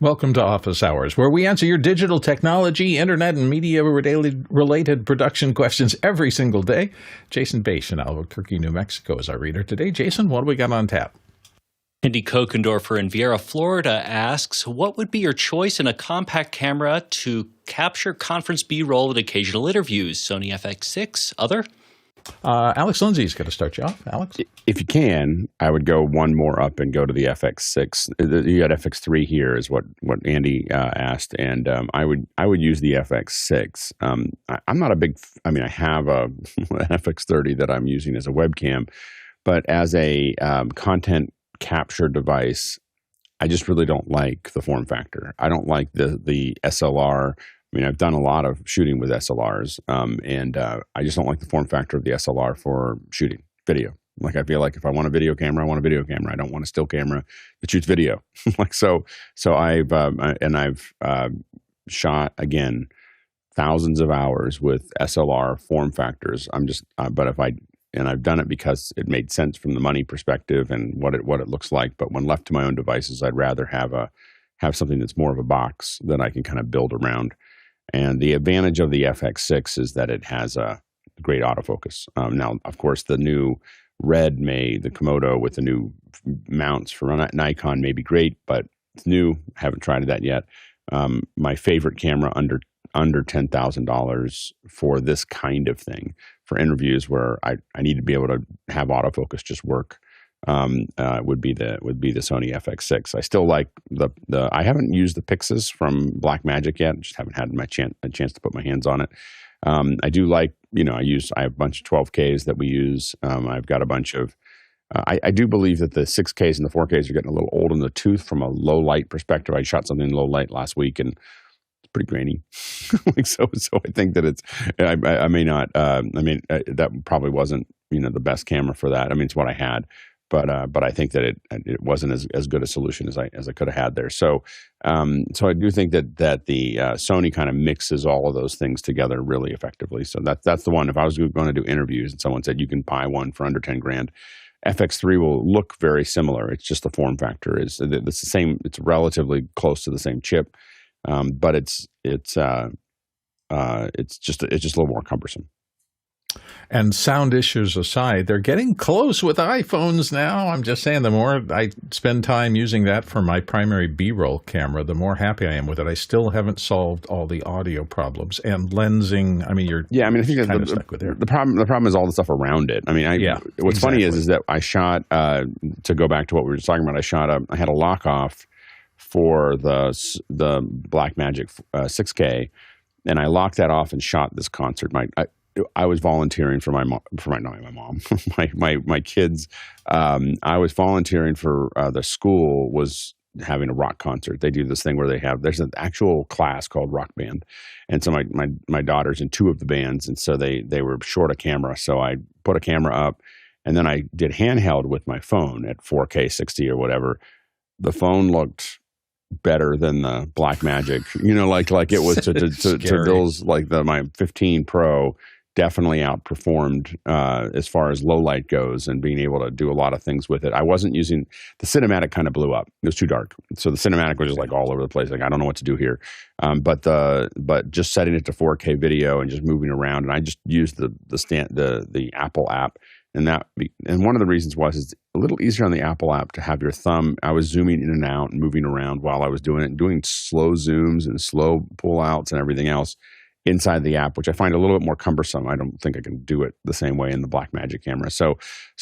Welcome to Office Hours, where we answer your digital technology, internet, and media-related production questions every single day. Jason Bache in Albuquerque, New Mexico is our reader today. Jason, what do we got on tap? Andy Kokendorfer in Viera, Florida asks, what would be your choice in a compact camera to capture conference B-roll and occasional interviews? Sony FX-3, other? Alex Lindsay's going to start you off. Alex? If you can, I would go one more up and go to the FX-3. You got FX-3 here is what Andy asked, and I would use the FX-3. I'm not a big, I have an FX-30 that I'm using as a webcam, but as a content capture device, I just really don't like the form factor. I don't like the SLR. I've done a lot of shooting with SLRs, and I just don't like the form factor of the SLR for shooting video. Like, I feel like if I want a video camera, I want a video camera. I don't want a still camera that shoots video. So I've shot, again, thousands of hours with SLR form factors. I've done it because it made sense from the money perspective and what it looks like. But when left to my own devices, I'd rather have something that's more of a box that I can kind of build around. And the advantage of the FX-3 is that it has a great autofocus. Now, of course, the new the Komodo with the new mounts for Nikon may be great, but it's new. Haven't tried that yet. My favorite camera under $10,000 for this kind of thing, for interviews where I need to be able to have autofocus just work, would be the Sony FX-3. I still like I haven't used the Pixis from Blackmagic yet. Just haven't had a chance to put my hands on it. I do like, I have a bunch of 12Ks that we use. I've got a bunch of, I do believe that the 6Ks and the 4Ks are getting a little old in the tooth from a low light perspective. I shot something in low light last week and it's pretty grainy. So I think that that probably wasn't, the best camera for that. It's what I had. But I think that it wasn't as good a solution as I could have had there. So I do think that the Sony kind of mixes all of those things together really effectively. So that's the one. If I was going to do interviews and someone said you can buy one for under $10,000, FX-3 will look very similar. It's just the form factor it's the same. It's relatively close to the same chip, but it's just a little more cumbersome. And sound issues aside, they're getting close with iPhones now. I'm just saying, the more I spend time using that for my primary B-roll camera, the more happy I am with it. I still haven't solved all the audio problems and lensing. I think kind of stuck with there. The problem is all the stuff around it. What's funny is that I shot, to go back to what we were just talking about, I had a lock off for the Blackmagic 6K, and I locked that off and shot this concert. I was volunteering for my kids. I was volunteering for the school was having a rock concert. They do this thing where there's an actual class called rock band. And so my daughter's in two of the bands. And so they were short a camera. So I put a camera up and then I did handheld with my phone at 4K 60 or whatever. The phone looked better than the Blackmagic, like it was to Bill's, my 15 Pro. Definitely outperformed as far as low light goes and being able to do a lot of things with it. I wasn't using the cinematic, kind of blew up. It was too dark, so the cinematic was just all over the place. I don't know what to do here. But just setting it to 4K video and just moving around, and I just used the Apple app, and one of the reasons was it's a little easier on the Apple app to have your thumb. I was zooming in and out and moving around while I was doing it, doing slow zooms and slow pull outs and everything else inside the app, which I find a little bit more cumbersome. I don't think I can do it the same way in the Blackmagic camera. So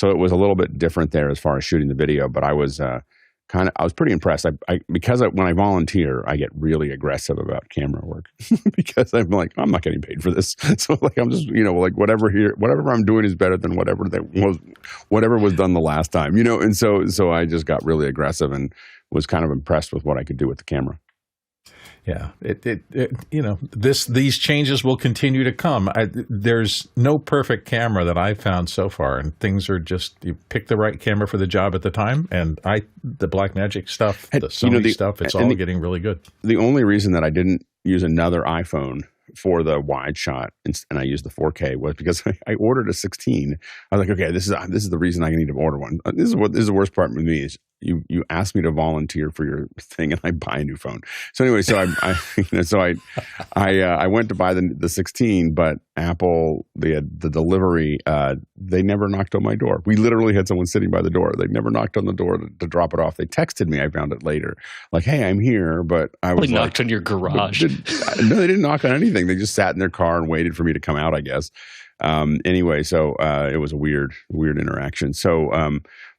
it was a little bit different there as far as shooting the video, but I was pretty impressed. When I volunteer, I get really aggressive about camera work because I'm like, I'm not getting paid for this. So I'm just, whatever I'm doing is better than whatever was done the last time, and so I just got really aggressive and was kind of impressed with what I could do with the camera. Yeah, these changes will continue to come. There's no perfect camera that I've found so far, and things are just, you pick the right camera for the job at the time. And the Blackmagic stuff, the Sony stuff, it's all getting really good. The only reason that I didn't use another iPhone for the wide shot and I used the 4K was because I ordered a 16. I was like, okay, this is the reason I need to order one. This is the worst part with me is you asked me to volunteer for your thing, and I buy a new phone. So anyway, so I went to buy the 16, but Apple, the delivery, they never knocked on my door. We literally had someone sitting by the door. They never knocked on the door to drop it off. They texted me. I found it later, like, "Hey, I'm here," but I was knocked on your garage. No, they didn't knock on anything. They just sat in their car and waited for me to come out, I guess. Anyway, so it was a weird interaction. So,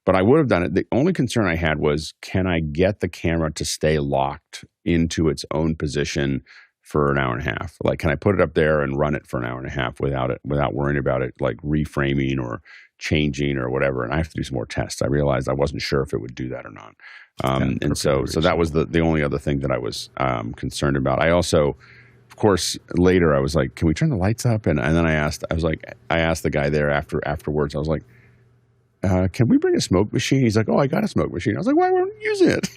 but I would have done it. The only concern I had was, can I get the camera to stay locked into its own position for an hour and a half? Like, can I put it up there and run it for an hour and a half without worrying about it, like reframing or changing or whatever? And I have to do some more tests. I realized I wasn't sure if it would do that or not. And so that was the only other thing that I was concerned about. I also, of course, later I was like, can we turn the lights up? And then I asked the guy there afterwards, I was like, can we bring a smoke machine? He's like, oh, I got a smoke machine. I was like, why won't you use it?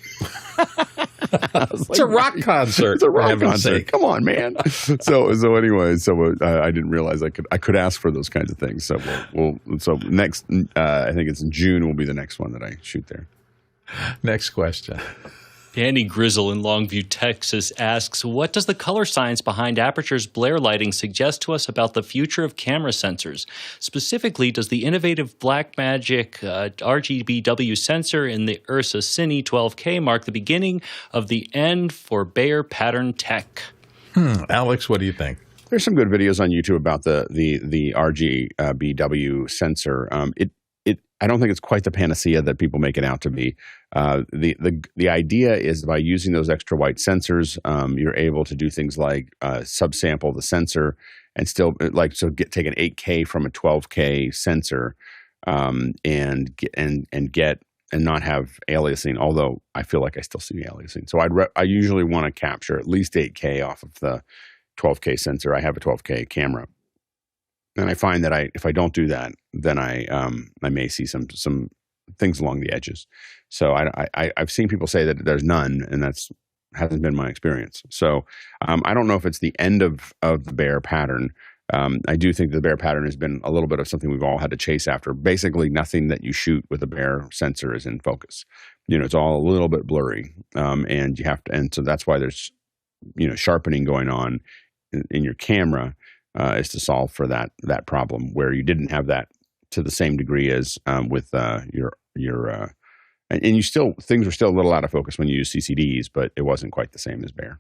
It's a rock concert. It's a rock concert. Come on, man. So anyway, I didn't realize I could ask for those kinds of things. So so next, I think it's in June will be the next one that I shoot there. Next question. Danny Grizzle in Longview, Texas asks, what does the color science behind Aputure's BLAIR lighting suggest to us about the future of camera sensors? Specifically, does the innovative Blackmagic RGBW sensor in the Ursa Cine 12K mark the beginning of the end for BLAIR pattern tech? Alex, what do you think? There's some good videos on YouTube about the RGBW sensor. I don't think it's quite the panacea that people make it out to be. The idea is by using those extra white sensors, you're able to do things like subsample the sensor and still take an 8K from a 12K sensor and not have aliasing. Although I feel like I still see aliasing, so I usually want to capture at least 8K off of the 12K sensor. I have a 12K camera. And I find that if I don't do that, then I may see some things along the edges. So I've seen people say that there's none, and that's hasn't been my experience. So I don't know if it's the end of the BLAIR pattern. I do think the BLAIR pattern has been a little bit of something we've all had to chase after. Basically, nothing that you shoot with a BLAIR sensor is in focus. It's all a little bit blurry, and you have to. And so that's why there's sharpening going on in your camera. Is to solve for that problem where you didn't have that to the same degree as with your and you still things were still a little out of focus when you use CCDs, but it wasn't quite the same as BLAIR.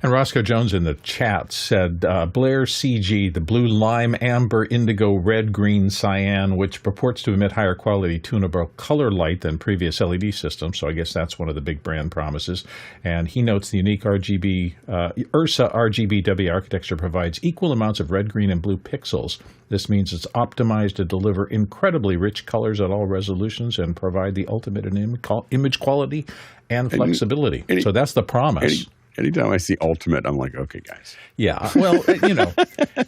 And Roscoe Jones in the chat said, BLAIR CG, the blue, lime, amber, indigo, red, green, cyan, which purports to emit higher quality tunable color light than previous LED systems. So I guess that's one of the big brand promises. And he notes the unique Ursa RGBW architecture provides equal amounts of red, green, and blue pixels. This means it's optimized to deliver incredibly rich colors at all resolutions and provide the ultimate in image quality and flexibility. So that's the promise. Anytime I see ultimate, I'm like, okay, guys. Yeah, well,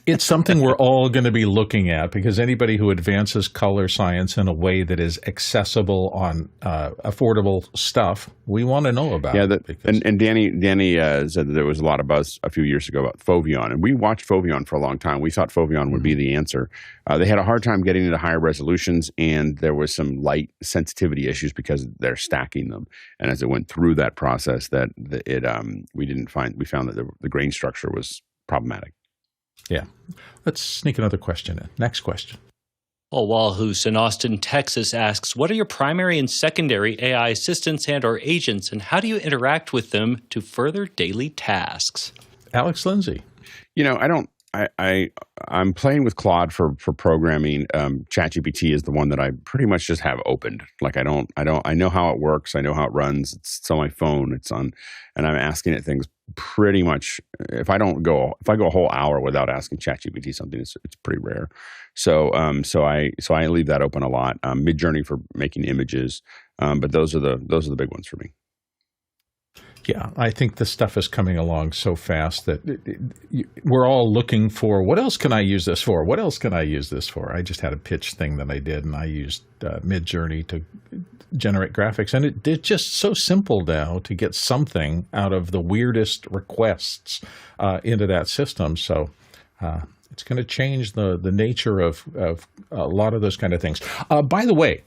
it's something we're all going to be looking at because anybody who advances color science in a way that is accessible on affordable stuff, we want to know about. Yeah, and Danny said that there was a lot of buzz a few years ago about Foveon, and we watched Foveon for a long time. We thought Foveon would be the answer. They had a hard time getting into higher resolutions, and there was some light sensitivity issues because they're stacking them. And as it went through that process, we found that the grain structure was problematic. Yeah. Let's sneak another question in. Next question. Paul Walhus in Austin, Texas asks, what are your primary and secondary AI assistants and or agents, and how do you interact with them to further daily tasks? Alex Lindsay. I'm playing with Claude for programming. ChatGPT is the one that I pretty much just have opened. Like I know how it works. I know how it runs. It's on my phone. It's on, and I'm asking it things pretty much. If I go a whole hour without asking ChatGPT something, it's pretty rare. So I leave that open a lot. Midjourney for making images, but those are the big ones for me. Yeah, I think this stuff is coming along so fast that we're all looking for, what else can I use this for? What else can I use this for? I just had a pitch thing that I did, and I used Midjourney to generate graphics. And it's just so simple now to get something out of the weirdest requests into that system. So it's going to change the nature of a lot of those kind of things. By the way,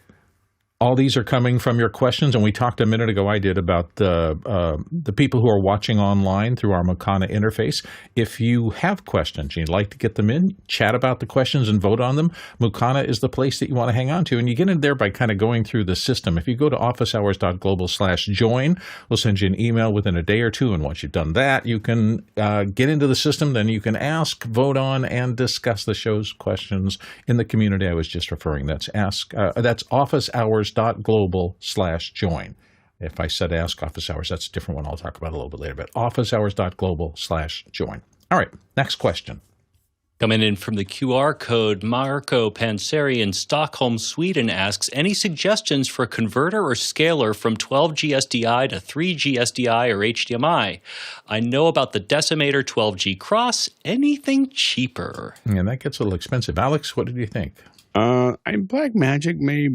All these are coming from your questions, and we talked a minute ago, I did, about the people who are watching online through our Mukana interface. If you have questions, you'd like to get them in, chat about the questions and vote on them, Mukana is the place that you want to hang on to, and you get in there by kind of going through the system. If you go to officehours.global/join, we'll send you an email within a day or two, and once you've done that, you can get into the system, then you can ask, vote on, and discuss the show's questions in the community I was just referring. That's officehours.global/join. If I said ask office hours, that's a different one I'll talk about a little bit later, but officehours.global/join. All right, next question. Coming in from the QR code, Marco Panseri in Stockholm, Sweden asks, any suggestions for a converter or scaler from 12G SDI to 3G SDI or HDMI? I know about the Decimator 12G Cross. Anything cheaper? And that gets a little expensive. Alex, what did you think? Blackmagic may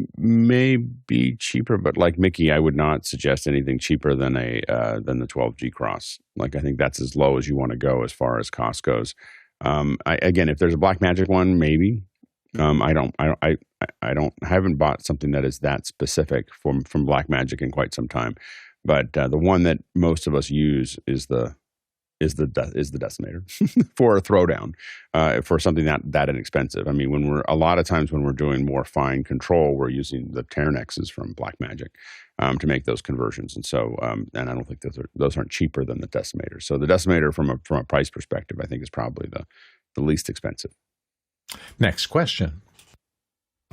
be cheaper, but like Mickey, I would not suggest anything cheaper than the 12G Cross. Like, I think that's as low as you want to go as far as cost goes. Again, if there's a Blackmagic one, maybe. I haven't bought something that is that specific from Blackmagic in quite some time. But the one that most of us use is the Decimator for a throwdown, for something that inexpensive. I mean, a lot of times when we're doing more fine control, we're using the Ternexes from Blackmagic to make those conversions. And so, and I don't think those aren't cheaper than the Decimator. So the Decimator from a price perspective, I think is probably the least expensive. Next question.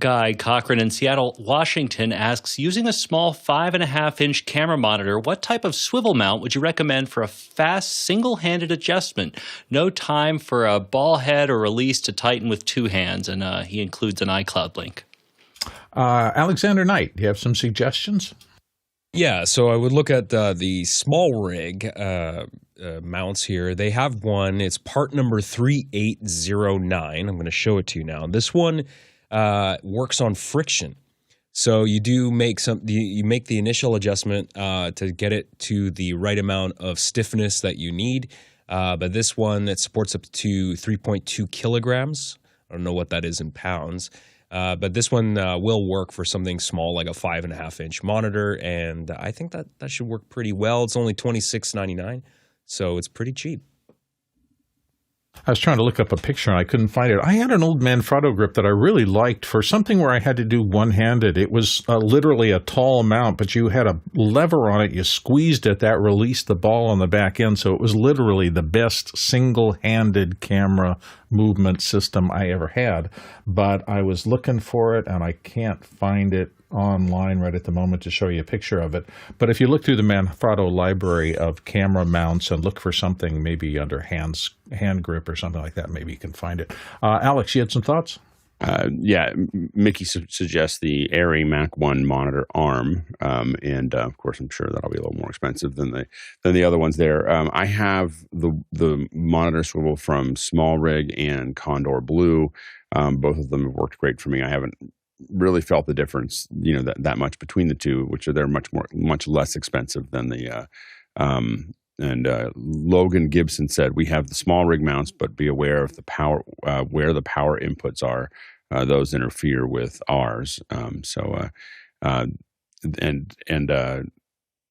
Guy Cochran in Seattle, Washington asks, using a small 5.5-inch camera monitor, what type of swivel mount would you recommend for a fast single-handed adjustment? No time for a ball head or release to tighten with two hands. And he includes an iCloud link. Alexander Knight, do you have some suggestions? Yeah, so I would look at the small rig mounts here. They have one. It's part number 3809. I'm going to show it to you now. This one works on friction. So you do make you make the initial adjustment to get it to the right amount of stiffness that you need. But this one, it supports up to 3.2 kilograms. I don't know what that is in pounds. But this one will work for something small like a 5.5-inch monitor, and I think that should work pretty well. It's only $26.99, so it's pretty cheap. I was trying to look up a picture and I couldn't find it. I had an old Manfrotto grip that I really liked for something where I had to do one-handed. It was literally a tall mount, but you had a lever on it. You squeezed it. That released the ball on the back end. So it was literally the best single-handed camera movement system I ever had. But I was looking for it and I can't find it online right at the moment to show you a picture of it. But if you look through the Manfrotto library of camera mounts and look for something maybe under hand grip or something like that, maybe you can find it. Alex, you had some thoughts? Yeah, Mickey suggests the Arri Mac 1 monitor arm, and of course, I'm sure that'll be a little more expensive than the other ones there. I have the monitor swivel from Small Rig and Condor Blue. Both of them have worked great for me. I haven't really felt the difference, that much between the two, which they're much less expensive than the. And Logan Gibson said, "We have the Small Rig mounts, but be aware of the power where the power inputs are. Those interfere with ours."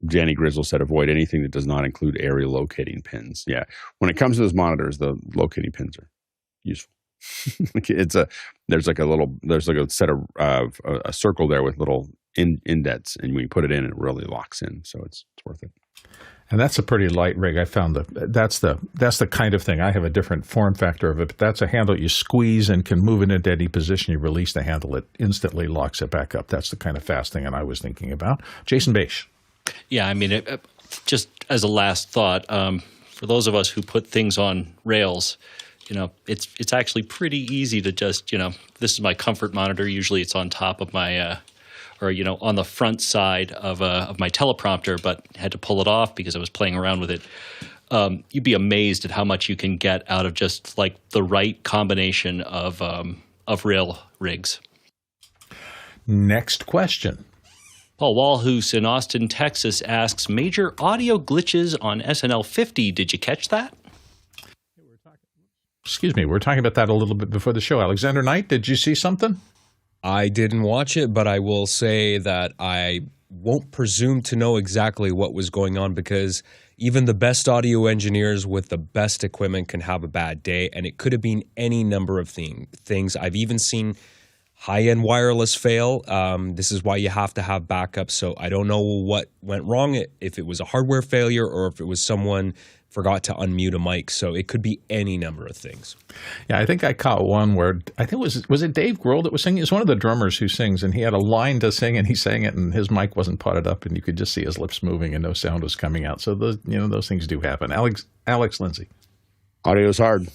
Danny Grizzle said, "Avoid anything that does not include area locating pins." Yeah, when it comes to those monitors, the locating pins are useful. There's like a set of a circle there with little indents, and when you put it in, it really locks in. So it's worth it. And that's a pretty light rig. I found that's the kind of thing. I have a different form factor of it, but that's a handle you squeeze and can move it into any position. You release the handle, it instantly locks it back up. That's the kind of fast thing I was thinking about. Jason Bache. Yeah, I mean, just as a last thought, for those of us who put things on rails, it's actually pretty easy to just, this is my comfort monitor. Usually it's on top of my on the front side of my teleprompter, but had to pull it off because I was playing around with it. You'd be amazed at how much you can get out of just like the right combination of rail rigs. Next question. Paul Walhus in Austin, Texas asks, major audio glitches on SNL 50. Did you catch that? Excuse me, we were talking about that a little bit before the show. Alexander Knight, did you see something? I didn't watch it, but I will say that I won't presume to know exactly what was going on, because even the best audio engineers with the best equipment can have a bad day, and it could have been any number of things. I've even seen high-end wireless fail. This is why you have to have backups. So I don't know what went wrong, if it was a hardware failure or if it was someone forgot to unmute a mic. So it could be any number of things. Yeah, I think I caught one where I think was it Dave Grohl that was singing? It's one of the drummers who sings, and he had a line to sing, and he sang it, and his mic wasn't potted up, and you could just see his lips moving, and no sound was coming out. So those things do happen. Alex Lindsay. Audio's hard,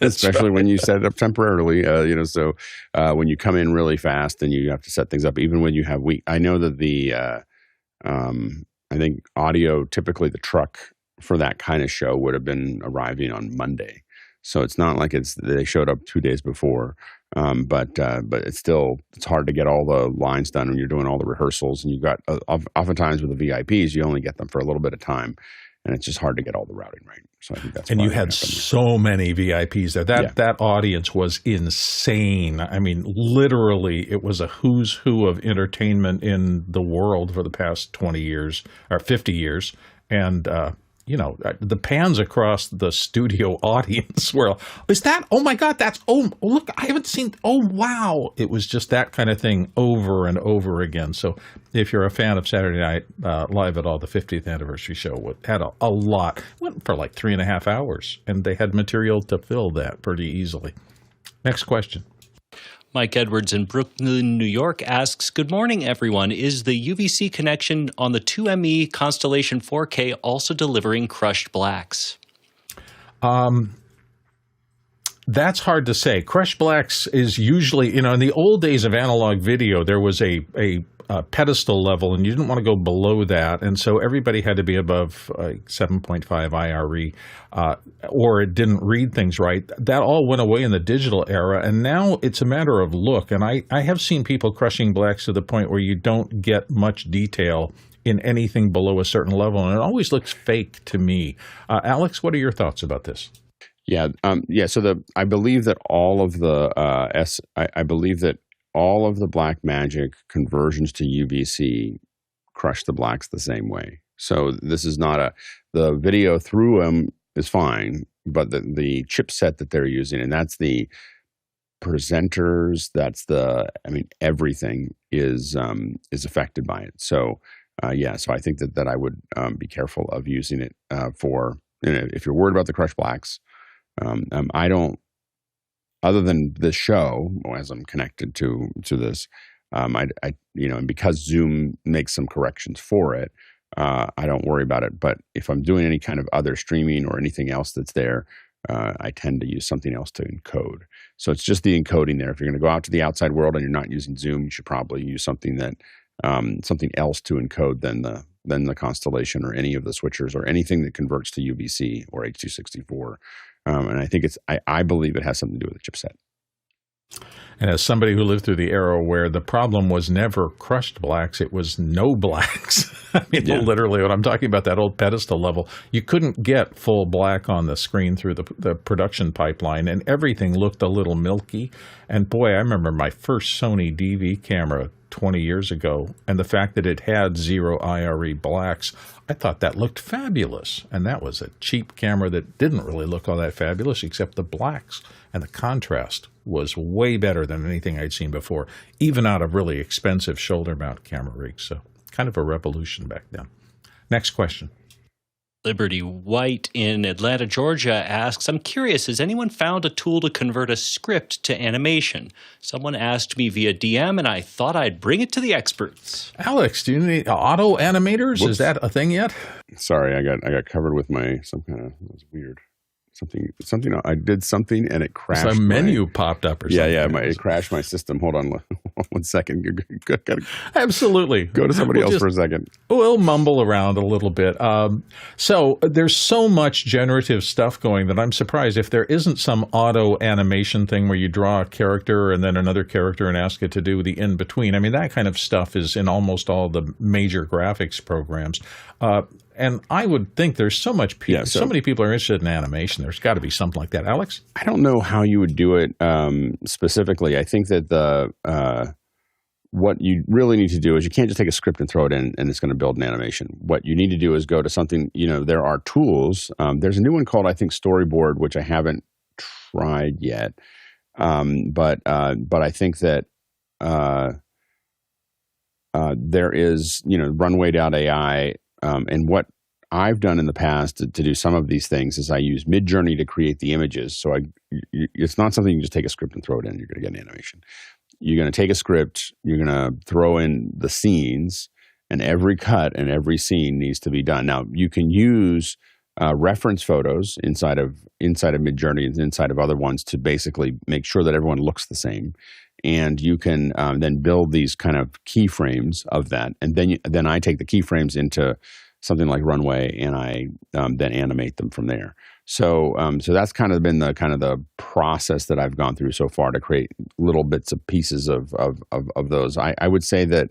especially when you set it up temporarily. So when you come in really fast and you have to set things up, even when you have weak. I know that I think audio, typically the truck for that kind of show would have been arriving on Monday, so it's not like they showed up 2 days before. But it's hard to get all the lines done when you're doing all the rehearsals, and you've got oftentimes with the VIPs you only get them for a little bit of time. And it's just hard to get all the routing right. So I think that's. And you had so many VIPs there. That audience was insane. I mean, literally, it was a who's who of entertainment in the world for the past 20 years or 50 years. And the pans across the studio audience were, is that? Oh my God, look, I haven't seen. Oh wow, it was just that kind of thing over and over again. So if you're a fan of Saturday Night Live at All, the 50th anniversary show had a lot. Went for like 3.5 hours, and they had material to fill that pretty easily. Next question. Mike Edwards in Brooklyn, New York asks, good morning, everyone. Is the UVC connection on the 2ME Constellation 4K also delivering crushed blacks? That's hard to say. Crushed blacks is usually, in the old days of analog video, there was a pedestal level, and you didn't want to go below that, and so everybody had to be above 7.5 IRE, or it didn't read things right. That all went away in the digital era, and now it's a matter of look. And I have seen people crushing blacks to the point where you don't get much detail in anything below a certain level, and it always looks fake to me. Alex, what are your thoughts about this? Yeah. So I believe that all of the I believe that all of the Blackmagic conversions to UVC crush the blacks the same way. So this is not the video through them is fine, but the chipset that they're using, and that's the presenters, everything is affected by it. So so I think that I would be careful of using it for, if you're worried about the crushed blacks. I don't. Other than this show, as I'm connected to this, and because Zoom makes some corrections for it, I don't worry about it. But if I'm doing any kind of other streaming or anything else that's there, I tend to use something else to encode. So it's just the encoding there. If you're going to go out to the outside world and you're not using Zoom, you should probably use something else to encode than the Constellation or any of the switchers or anything that converts to UVC or H.264. And I think I believe it has something to do with the chipset. And as somebody who lived through the era where the problem was never crushed blacks, it was no blacks. Literally, when I'm talking about that old pedestal level, you couldn't get full black on the screen through the production pipeline, and everything looked a little milky. And boy, I remember my first Sony DV camera 20 years ago, and the fact that it had 0 IRE blacks, I thought that looked fabulous. And that was a cheap camera that didn't really look all that fabulous, except the blacks and the contrast was way better than anything I'd seen before, even out of really expensive shoulder mount camera rigs. So kind of a revolution back then. Next question. Liberty White in Atlanta, Georgia asks, I'm curious, has anyone found a tool to convert a script to animation? Someone asked me via DM, and I thought I'd bring it to the experts. Alex, do you need auto animators? Whoops. Is that a thing yet? Sorry, I got covered with some kind of, it was weird. Something. I did something and it crashed. Some menu popped up or something. Yeah. It crashed my system. Hold on 1 second. Absolutely. Go to somebody else for a second. We'll mumble around a little bit. So there's so much generative stuff going that I'm surprised if there isn't some auto animation thing where you draw a character and then another character and ask it to do the in-between. I mean, that kind of stuff is in almost all the major graphics programs. And I would think there's so much so many people are interested in animation. There's got to be something like that. Alex? I don't know how you would do it specifically. I think that what you really need to do is you can't just take a script and throw it in and it's going to build an animation. What you need to do is go to something, there are tools. There's a new one called, I think, Storyboard, which I haven't tried yet. But I think that there is, runway.ai. And what I've done in the past to do some of these things is I use Midjourney to create the images. So it's not something you can just take a script and throw it in. You're going to get an animation. You're going to take a script, you're going to throw in the scenes, and every cut and every scene needs to be done. Now, you can use reference photos inside of Midjourney and inside of other ones to basically make sure that everyone looks the same. And you can then build these kind of keyframes of that. And then I take the keyframes into something like Runway, and I then animate them from there. So that's kind of been the process that I've gone through so far to create little bits of pieces of those. I would say that,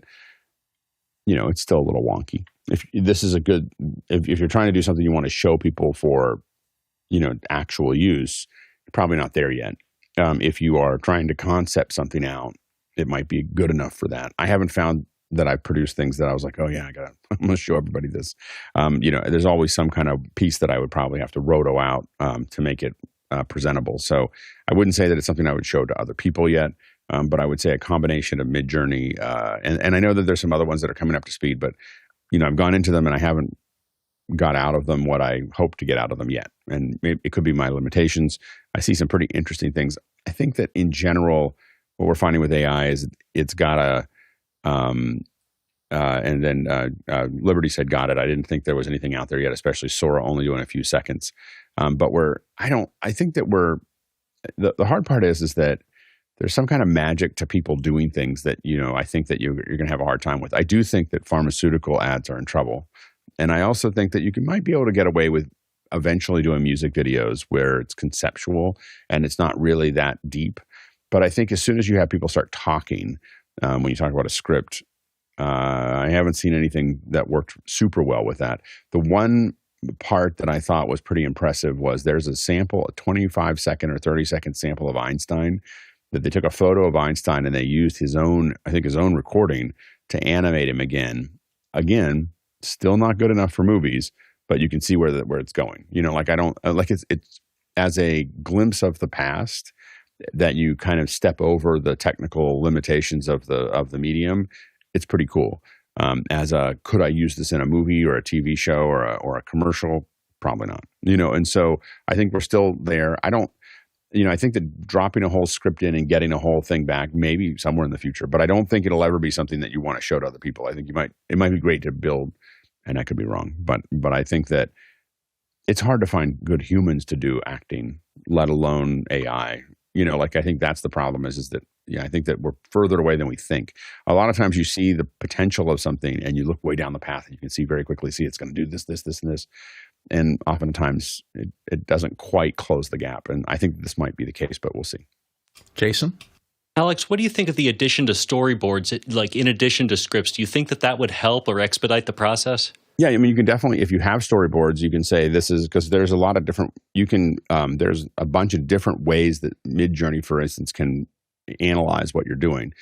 it's still a little wonky. If you're trying to do something you want to show people for, actual use, you're probably not there yet. If you are trying to concept something out, it might be good enough for that. I haven't found that I've produced things that I was like, oh yeah, I'm going to show everybody this. There's always some kind of piece that I would probably have to roto out to make it presentable. So I wouldn't say that it's something I would show to other people yet, but I would say a combination of Midjourney and I know that there's some other ones that are coming up to speed, but I've gone into them and I haven't got out of them what I hope to get out of them yet. And it could be my limitations. I see some pretty interesting things. I think that in general, what we're finding with AI is it's got a and then Liberty said, got it. I didn't think there was anything out there yet, especially Sora only doing a few seconds. But I think that the hard part is that there's some kind of magic to people doing things that, I think that you're going to have a hard time with. I do think that pharmaceutical ads are in trouble. And I also think that you might be able to get away with eventually doing music videos where it's conceptual and it's not really that deep. But I think as soon as you have people start talking, when you talk about a script, I haven't seen anything that worked super well with that. The one part that I thought was pretty impressive was there's a 25-second or 30-second sample of Einstein that they took a photo of Einstein and they used his own recording to animate him again. Again, still not good enough for movies, but you can see where it's going. It's as a glimpse of the past that you kind of step over the technical limitations of the medium. It's pretty cool. Could I use this in a movie or a TV show or a commercial? Probably not. And so I think we're still there. I think that dropping a whole script in and getting a whole thing back, maybe somewhere in the future, but I don't think it'll ever be something that you want to show to other people. I think it might be great to build, and I could be wrong, but I think that it's hard to find good humans to do acting, let alone AI. I think that's the problem is that, I think that we're further away than we think. A lot of times you see the potential of something and you look way down the path and you can see very quickly, it's going to do this, and this. And oftentimes it doesn't quite close the gap. And I think this might be the case, but we'll see. Jason? Alex, what do you think of the addition to storyboards, like in addition to scripts? Do you think that would help or expedite the process? Yeah, I mean, you can definitely, if you have storyboards, you can say this is, because there's a lot of different, there's a bunch of different ways that Midjourney, for instance, can analyze what you're doing.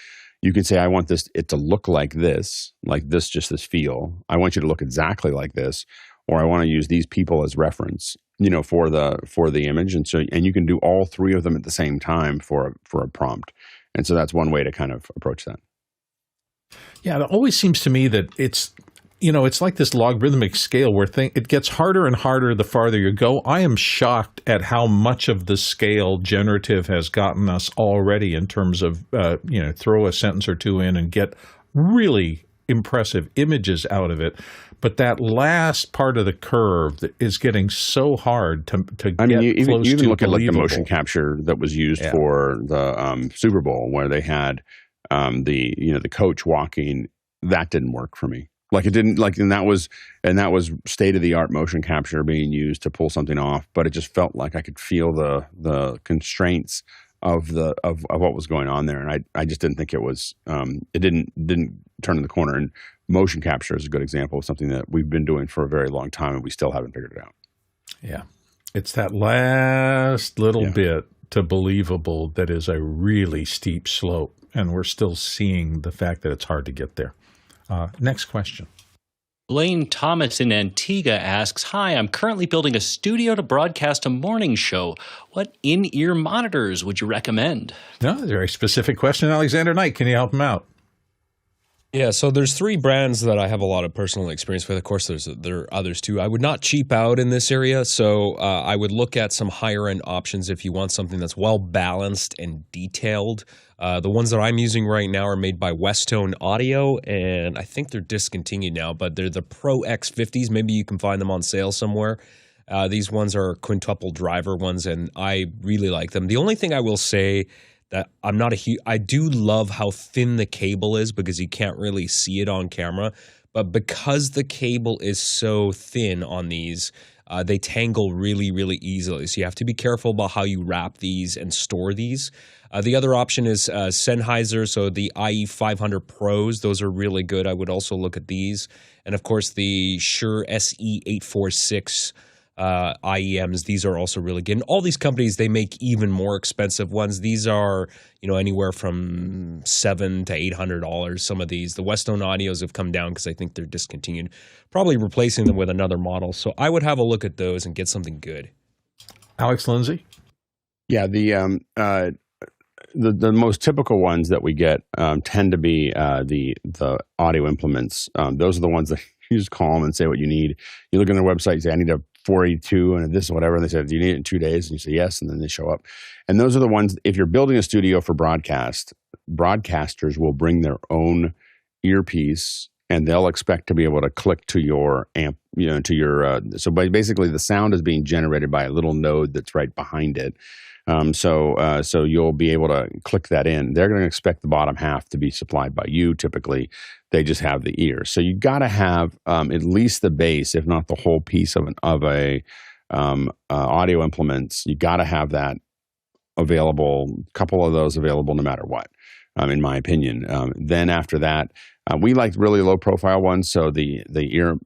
You can say, I want it to look like this, just this feel. I want you to look exactly like this, or I want to use these people as reference, for the image. And you can do all three of them at the same time for a prompt. And so that's one way to kind of approach that. Yeah, it always seems to me that it's like this logarithmic scale where it gets harder and harder the farther you go. I am shocked at how much of the scale generative has gotten us already in terms of, throw a sentence or two in and get really impressive images out of it. But that last part of the curve is getting so hard to get close to you even look at like the believable. motion capture that was used for the Super Bowl, where they had the coach walking. That didn't work for me. Like it didn't and that was state of the art motion capture being used to pull something off, but it just felt like I could feel the constraints of what was going on there, and I just didn't think it was it didn't turn in the corner. And motion capture is a good example of something that we've been doing for a very long time and we still haven't figured it out. Yeah. It's that last little bit to believable that is a really steep slope, and we're still seeing the fact that it's hard to get there. Next question. Blaine Thomas in Antigua asks, "Hi, I'm currently building a studio to broadcast a morning show. What in-ear monitors would you recommend?" No, a very specific question. Alexander Knight, can you help him out? Yeah, so there's 3 brands that I have a lot of personal experience with. Of course, there are others too. I would not cheap out in this area, so I would look at some higher-end options if you want something that's well-balanced and detailed. The ones that I'm using right now are made by Westone Audio, and I think they're discontinued now, but they're the Pro X50s. Maybe you can find them on sale somewhere. These ones are quintuple driver ones, and I really like them. The only thing I will say that I do love how thin the cable is because you can't really see it on camera. But because the cable is so thin on these, they tangle really, really easily. So you have to be careful about how you wrap these and store these. The other option is Sennheiser, so the IE500 Pros. Those are really good. I would also look at these. And, of course, the Shure SE846 IEMs, these are also really good. And all these companies, they make even more expensive ones. These are, anywhere from $700 to $800. Some of these, the Westone Audios have come down because I think they're discontinued, probably replacing them with another model. So I would have a look at those and get something good. Alex Lindsay? Yeah, the most typical ones that we get tend to be the audio implements. Those are the ones that you just call them and say what you need. You look on their website, you say, I need a 482 and this whatever, and they say, do you need it in 2 days? And you say yes, and then they show up. And those are the ones, if you're building a studio for broadcast, broadcasters will bring their own earpiece and they'll expect to be able to click to your amp, to your, so basically the sound is being generated by a little node that's right behind it. So you'll be able to click that in. They're going to expect the bottom half to be supplied by you. Typically, they just have the ear. So you got to have at least the base, if not the whole piece of audio implements. You got to have that available. A couple of those available, no matter what. In my opinion. Then after that, we like really low profile ones. So the ear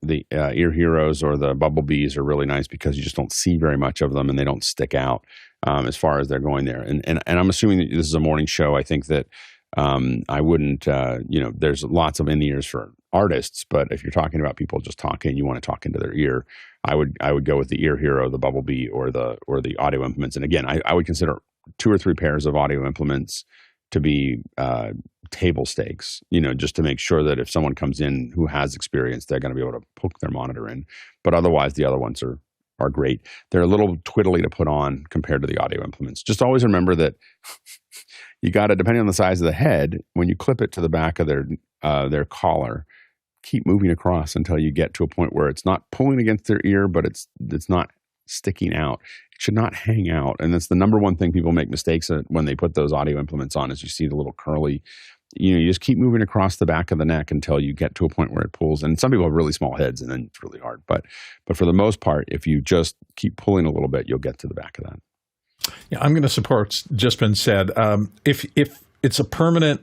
heroes or the bumblebees are really nice because you just don't see very much of them and they don't stick out as far as they're going there. And I'm assuming that this is a morning show. I think that I wouldn't, there's lots of in-ears for artists, but if you're talking about people just talking, you want to talk into their ear, I would go with the ear hero, the bumblebee, or the audio implements. And again, I would consider 2 or 3 pairs of audio implements to be table stakes, just to make sure that if someone comes in who has experience, they're going to be able to poke their monitor in. But otherwise, the other ones are great. They're a little twiddly to put on compared to the audio implements. Just always remember that you got to, depending on the size of the head, when you clip it to the back of their collar, keep moving across until you get to a point where it's not pulling against their ear, but it's not sticking out. It should not hang out. And that's the number one thing people make mistakes at when they put those audio implements on is you see the little curly, you just keep moving across the back of the neck until you get to a point where it pulls. And some people have really small heads and then it's really hard. But for the most part, if you just keep pulling a little bit, you'll get to the back of that. Yeah, I'm going to support what's just been said. If it's a permanent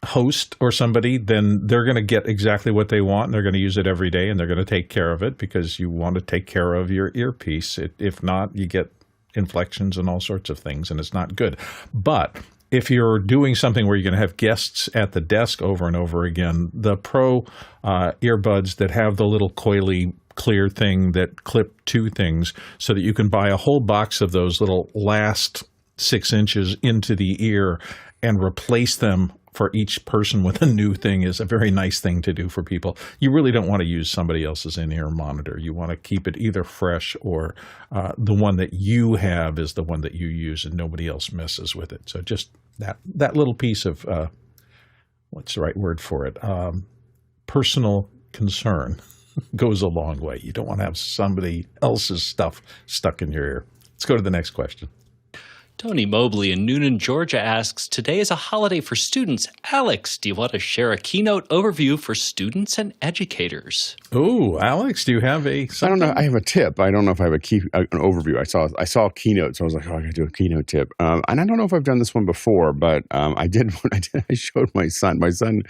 host or somebody, then they're going to get exactly what they want and they're going to use it every day and they're going to take care of it because you want to take care of your earpiece. If not, you get inflections and all sorts of things and it's not good. But if you're doing something where you're going to have guests at the desk over and over again, the Pro earbuds that have the little coily clear thing that clip 2 things so that you can buy a whole box of those little last 6 inches into the ear and replace them for each person with a new thing is a very nice thing to do for people. You really don't want to use somebody else's in-ear monitor. You want to keep it either fresh or the one that you have is the one that you use and nobody else messes with it. So just that little piece of, what's the right word for it? Personal concern goes a long way. You don't want to have somebody else's stuff stuck in your ear. Let's go to the next question. Tony Mobley in Noonan, Georgia asks, today is a holiday for students. Alex, do you want to share a keynote overview for students and educators? Oh, Alex, do you have I don't know. I have a tip. I don't know if I have an overview. I saw a keynote, so I was like, I got to do a keynote tip. And I don't know if I've done this one before, but I did. I showed my son. My son,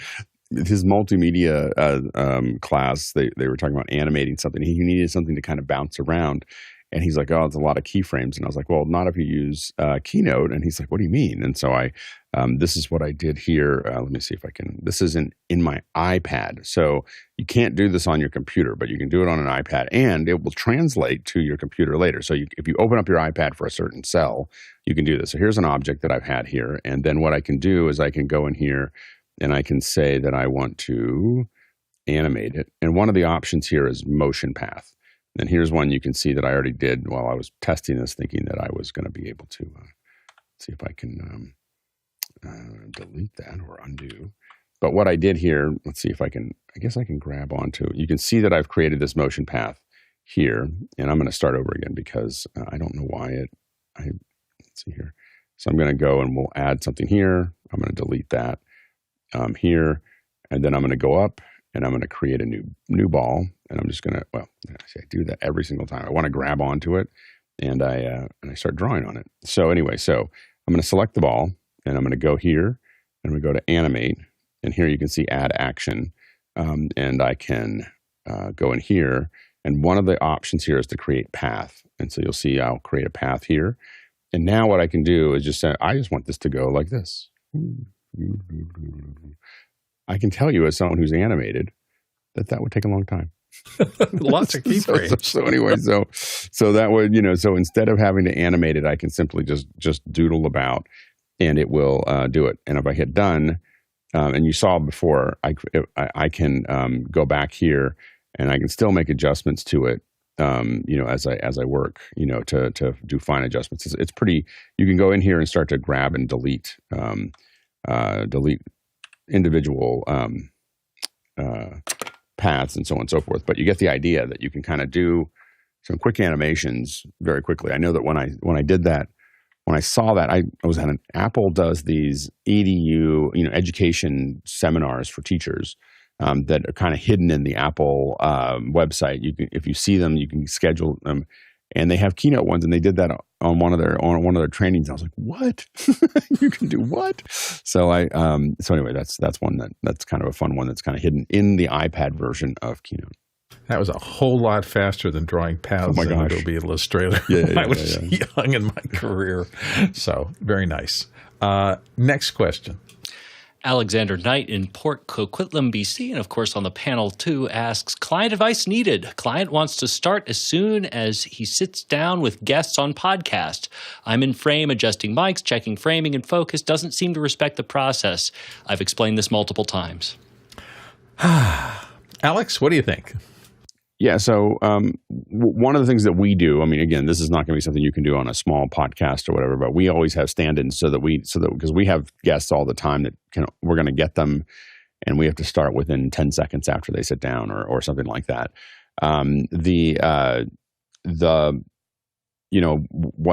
his multimedia class, they were talking about animating something. He needed something to kind of bounce around. And he's like, oh, it's a lot of keyframes. And I was like, well, not if you use Keynote. And he's like, what do you mean? And so this is what I did here. Let me see if I can. This is in my iPad. So you can't do this on your computer, but you can do it on an iPad. And it will translate to your computer later. So if you open up your iPad for a certain cell, you can do this. So here's an object that I've had here. And then what I can do is I can go in here and I can say that I want to animate it. And one of the options here is motion path. And here's one you can see that I already did while I was testing this, thinking that I was going to be able to see if I can delete that or undo. But what I did here, let's see if I guess I can grab onto it. You can see that I've created this motion path here, and I'm going to start over again because I don't know why let's see here. So I'm going to go and we'll add something here. I'm going to delete that here, and then I'm going to go up and I'm going to create a new ball. And I'm just going to, I do that every single time. I want to grab onto it, and I start drawing on it. So anyway, I'm going to select the ball, and I'm going to go here, and I'm going to go to animate, and here you can see add action, and I can go in here, and one of the options here is to create path. And so you'll see I'll create a path here, and now what I can do is just say, I just want this to go like this. I can tell you as someone who's animated that would take a long time. Lots of keyframes. So anyway, so that would, so instead of having to animate it, I can simply just doodle about, and it will do it. And if I hit done, and you saw before, I can go back here, and I can still make adjustments to it, as I work, to do fine adjustments. It's pretty. You can go in here and start to grab and delete individual paths and so on and so forth. But you get the idea that you can kind of do some quick animations very quickly. I know that when I did that, when I saw that, I was at Apple does these EDU, education seminars for teachers that are kind of hidden in the Apple website. You can, if you see them, you can schedule them, and they have keynote ones, and they did that on one of their trainings. I was like, what? You can do what? So anyway, that's one that's kind of a fun one that's kind of hidden in the iPad version of Keynote. That was a whole lot faster than drawing paths in Adobe Illustrator when I was young in my career. So very nice. Next question. Alexander Knight in Port Coquitlam, BC, and of course on the panel too, asks, client advice needed. Client wants to start as soon as he sits down with guests on podcast. I'm in frame, adjusting mics, checking framing and focus, doesn't seem to respect the process. I've explained this multiple times. Alex, what do you think? Yeah, so one of the things that we do, I mean, again, this is not going to be something you can do on a small podcast or whatever, but we always have stand-ins because we have guests all the time that we're going to get them, and we have to start within 10 seconds after they sit down or something like that. What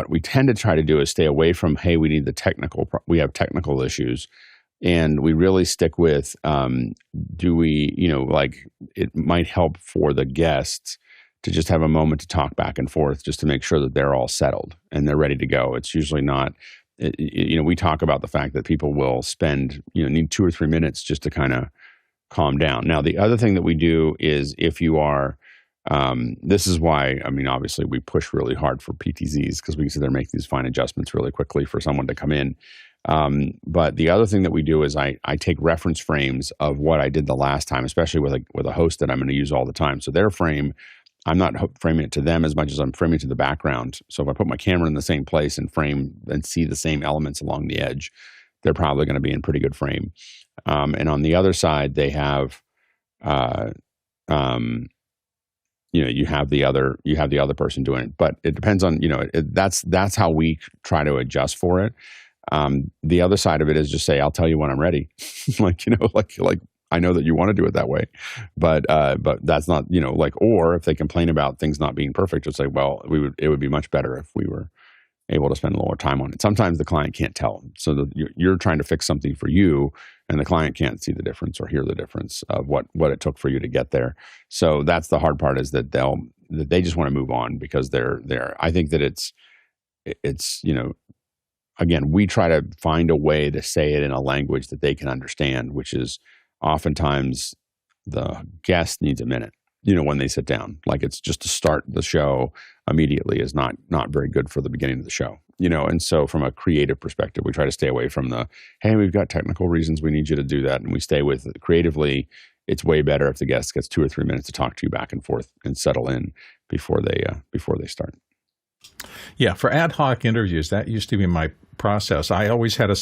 we tend to try to do is stay away from, hey, we have technical issues. And we really stick with, it might help for the guests to just have a moment to talk back and forth just to make sure that they're all settled and they're ready to go. It's usually not, we talk about the fact that people will need 2 or 3 minutes just to kind of calm down. Now, the other thing that we do is if you are, this is why, obviously we push really hard for PTZs because we can sit there and make these fine adjustments really quickly for someone to come in. But the other thing that we do is I take reference frames of what I did the last time, especially with a host that I'm going to use all the time. So their frame, I'm not framing it to them as much as I'm framing it to the background. So if I put my camera in the same place and frame and see the same elements along the edge, they're probably going to be in pretty good frame. And on the other side, they have, you have the other person doing it, but it depends on, that's how we try to adjust for it. The other side of it is just say, I'll tell you when I'm ready. like I know that you want to do it that way, but that's not, or if they complain about things not being perfect, just say, well, it would be much better if we were able to spend a little more time on it. Sometimes the client can't tell. So you're trying to fix something for you and the client can't see the difference or hear the difference of what it took for you to get there. So that's the hard part, is that they just want to move on because I think that it's, again, we try to find a way to say it in a language that they can understand, which is oftentimes the guest needs a minute, when they sit down. Like, it's just to start the show immediately is not very good for the beginning of the show, and so from a creative perspective, we try to stay away from the, hey, we've got technical reasons we need you to do that, and we stay with it. Creatively, it's way better if the guest gets 2 or 3 minutes to talk to you back and forth and settle in before they start. Yeah, for ad hoc interviews, that used to be my process. I always had a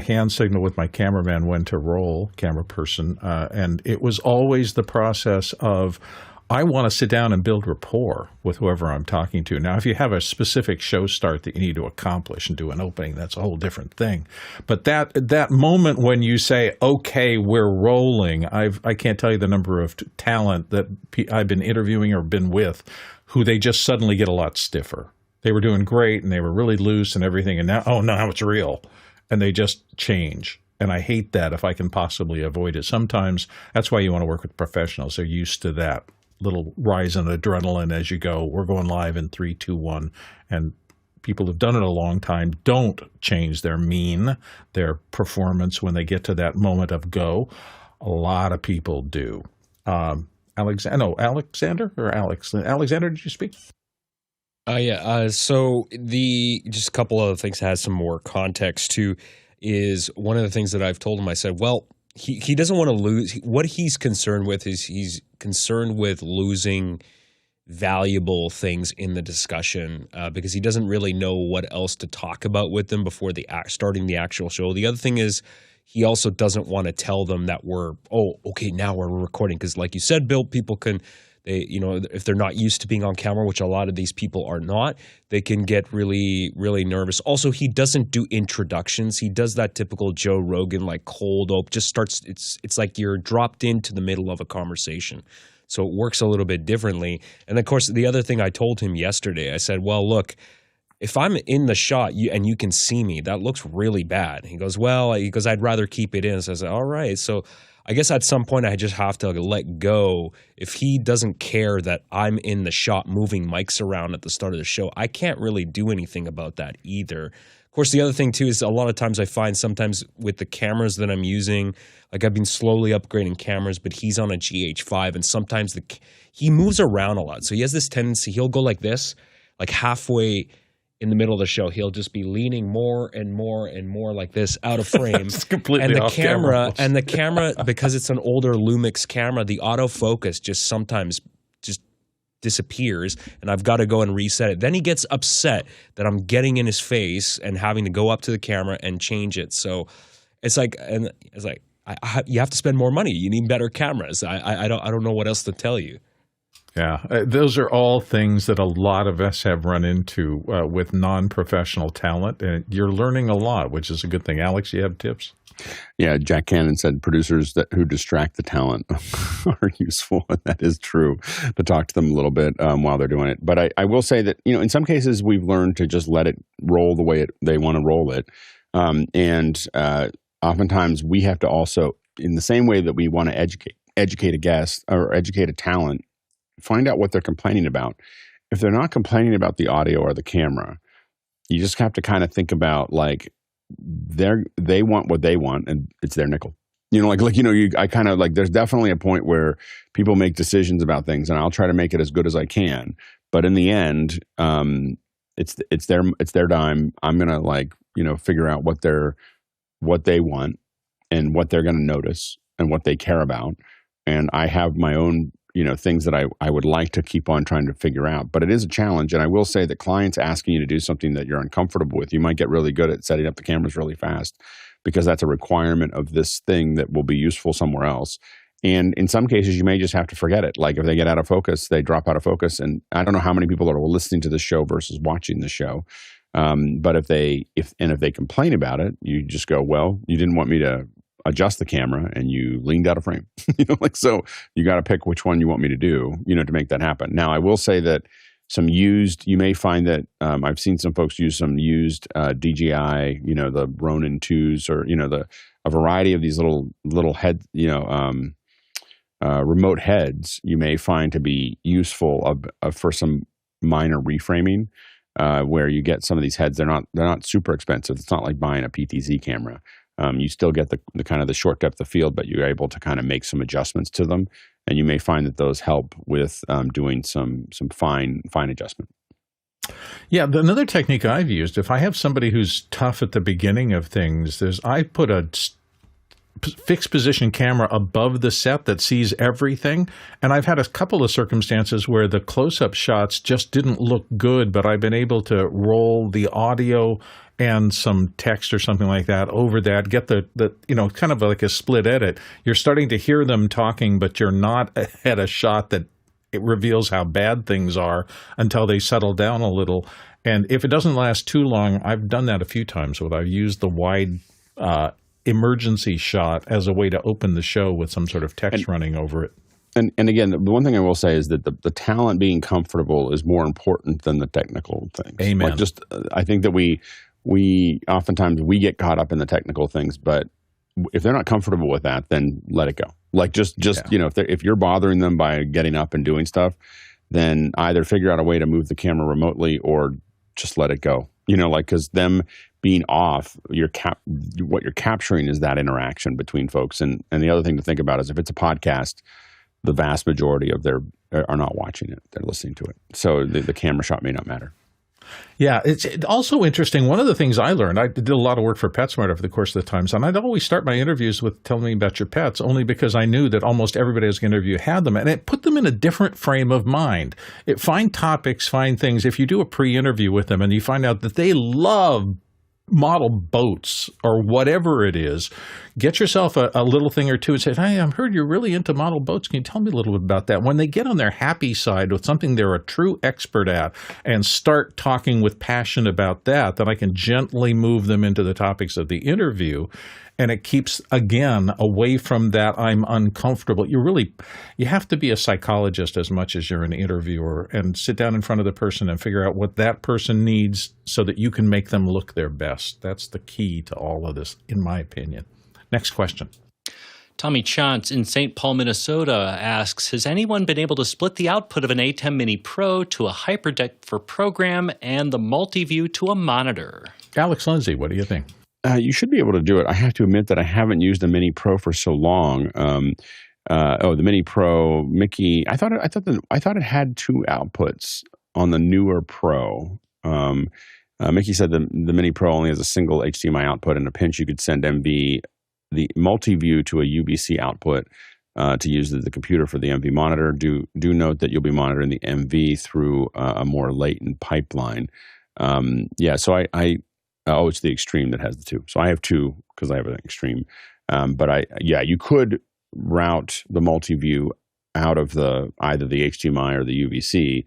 hand signal with my cameraman when to roll, camera person, and it was always the process of, I want to sit down and build rapport with whoever I'm talking to. Now, if you have a specific show start that you need to accomplish and do an opening, that's a whole different thing. But that moment when you say, okay, we're rolling, I can't tell you the number of talent that I've been interviewing or been with who they just suddenly get a lot stiffer. They were doing great and they were really loose and everything, and now, oh, now it's real. And they just change. And I hate that if I can possibly avoid it. Sometimes that's why you want to work with professionals. They're used to that little rise in adrenaline as you go. We're going live in 3, 2, 1. And people who've done it a long time don't change their performance when they get to that moment of go. A lot of people do. Alexander, did you speak? So just a couple other things to add some more context to is one of the things that I've told him. I said, well, he doesn't want to lose. What he's concerned with is he's concerned with losing valuable things in the discussion because he doesn't really know what else to talk about with them before starting the actual show. The other thing is he also doesn't want to tell them that now we're recording, because like you said, Bill, people can. If they're not used to being on camera, which a lot of these people are not, they can get really, really nervous. Also, he doesn't do introductions. He does that typical Joe Rogan, like cold open, just starts. It's like you're dropped into the middle of a conversation. So it works a little bit differently. And of course, the other thing I told him yesterday, I said, well, look, if I'm in the shot and you can see me, that looks really bad. He goes, I'd rather keep it in. So I said, all right. So I guess at some point I just have to let go. If he doesn't care that I'm in the shot moving mics around at the start of the show, I can't really do anything about that either. Of course, the other thing too is a lot of times I find sometimes with the cameras that I'm using, like I've been slowly upgrading cameras, but he's on a GH5 and sometimes he moves around a lot. So he has this tendency, he'll go like this, like halfway in the middle of the show, he'll just be leaning more and more and more like this out of frame. It's completely and the off camera, because it's an older Lumix camera, the autofocus just sometimes just disappears, and I've got to go and reset it. Then he gets upset that I'm getting in his face and having to go up to the camera and change it. So it's like you have to spend more money. You need better cameras. I don't know what else to tell you. Yeah, those are all things that a lot of us have run into with non-professional talent, and you're learning a lot, which is a good thing. Alex, you have tips? Yeah, Jack Cannon said producers who distract the talent are useful, and that is true, to talk to them a little bit while they're doing it. But I will say that, in some cases we've learned to just let it roll the way they want to roll it. And oftentimes we have to also, in the same way that we want to educate a guest or educate a talent, find out what they're complaining about. If they're not complaining about the audio or the camera, you just have to kind of think about, like, they want what they want and it's their nickel. I kind of like, there's definitely a point where people make decisions about things and I'll try to make it as good as I can. But in the end, it's their dime. I'm going to figure out what they want and what they're going to notice and what they care about. And I have my own things that I would like to keep on trying to figure out. But it is a challenge. And I will say that clients asking you to do something that you're uncomfortable with, you might get really good at setting up the cameras really fast because that's a requirement of this thing that will be useful somewhere else. And in some cases, you may just have to forget it. Like if they get out of focus, they drop out of focus. And I don't know how many people are listening to the show versus watching the show. But if they complain about it, you just go, well, you didn't want me to adjust the camera and you leaned out of frame. So you got to pick which one you want me to do, to make that happen. Now, I will say that you may find that I've seen some folks use some used DJI, the Ronin 2s or, a variety of these little head, remote heads you may find to be useful for some minor reframing, where you get some of these heads. They're not super expensive. It's not like buying a PTZ camera. You still get the kind of the short depth of field, but you're able to kind of make some adjustments to them, and you may find that those help with doing some fine adjustment. Yeah, another technique I've used, if I have somebody who's tough at the beginning of things, I put a fixed position camera above the set that sees everything. And I've had a couple of circumstances where the close-up shots just didn't look good, but I've been able to roll the audio and some text or something like that over that, get the kind of like a split edit. You're starting to hear them talking, but you're not at a shot that it reveals how bad things are until they settle down a little. And if it doesn't last too long, I've done that a few times where I've used the wide emergency shot as a way to open the show with some sort of text running over it. And again, the one thing I will say is that the talent being comfortable is more important than the technical things. Amen. Like I think that we oftentimes we get caught up in the technical things, but if they're not comfortable with that, then let it go. Like just if you're bothering them by getting up and doing stuff, then either figure out a way to move the camera remotely or just let it go. Because them being off, what you're capturing is that interaction between folks. And the other thing to think about is if it's a podcast, the vast majority of are not watching it; they're listening to it. So the camera shot may not matter. Yeah, it's also interesting. One of the things I learned, I did a lot of work for PetSmart over the course of the times, and I'd always start my interviews with telling me about your pets, only because I knew that almost everybody I was going to interview had them, and it put them in a different frame of mind. Find topics, find things. If you do a pre-interview with them and you find out that they love model boats or whatever it is, get yourself a little thing or two and say, hey, I've heard you're really into model boats. Can you tell me a little bit about that? When they get on their happy side with something they're a true expert at and start talking with passion about that, then I can gently move them into the topics of the interview. And it keeps, again, away from that I'm uncomfortable. You have to be a psychologist as much as you're an interviewer and sit down in front of the person and figure out what that person needs so that you can make them look their best. That's the key to all of this, in my opinion. Next question. Tommy Chance in St. Paul, Minnesota asks, has anyone been able to split the output of an ATEM Mini Pro to a hyperdeck for program and the multi-view to a monitor? Alex Lindsay, what do you think? You should be able to do it. I have to admit that I haven't used a Mini Pro for so long. The Mini Pro, Mickey. I thought it had two outputs on the newer Pro. Mickey said the Mini Pro only has a single HDMI output. In a pinch, you could send the multi-view to a UVC output to use the computer for the MV monitor. Do note that you'll be monitoring the MV through a more latent pipeline. So it's the Extreme that has the two. So I have two because I have an Extreme. You could route the multi-view out of either the HDMI or the UVC.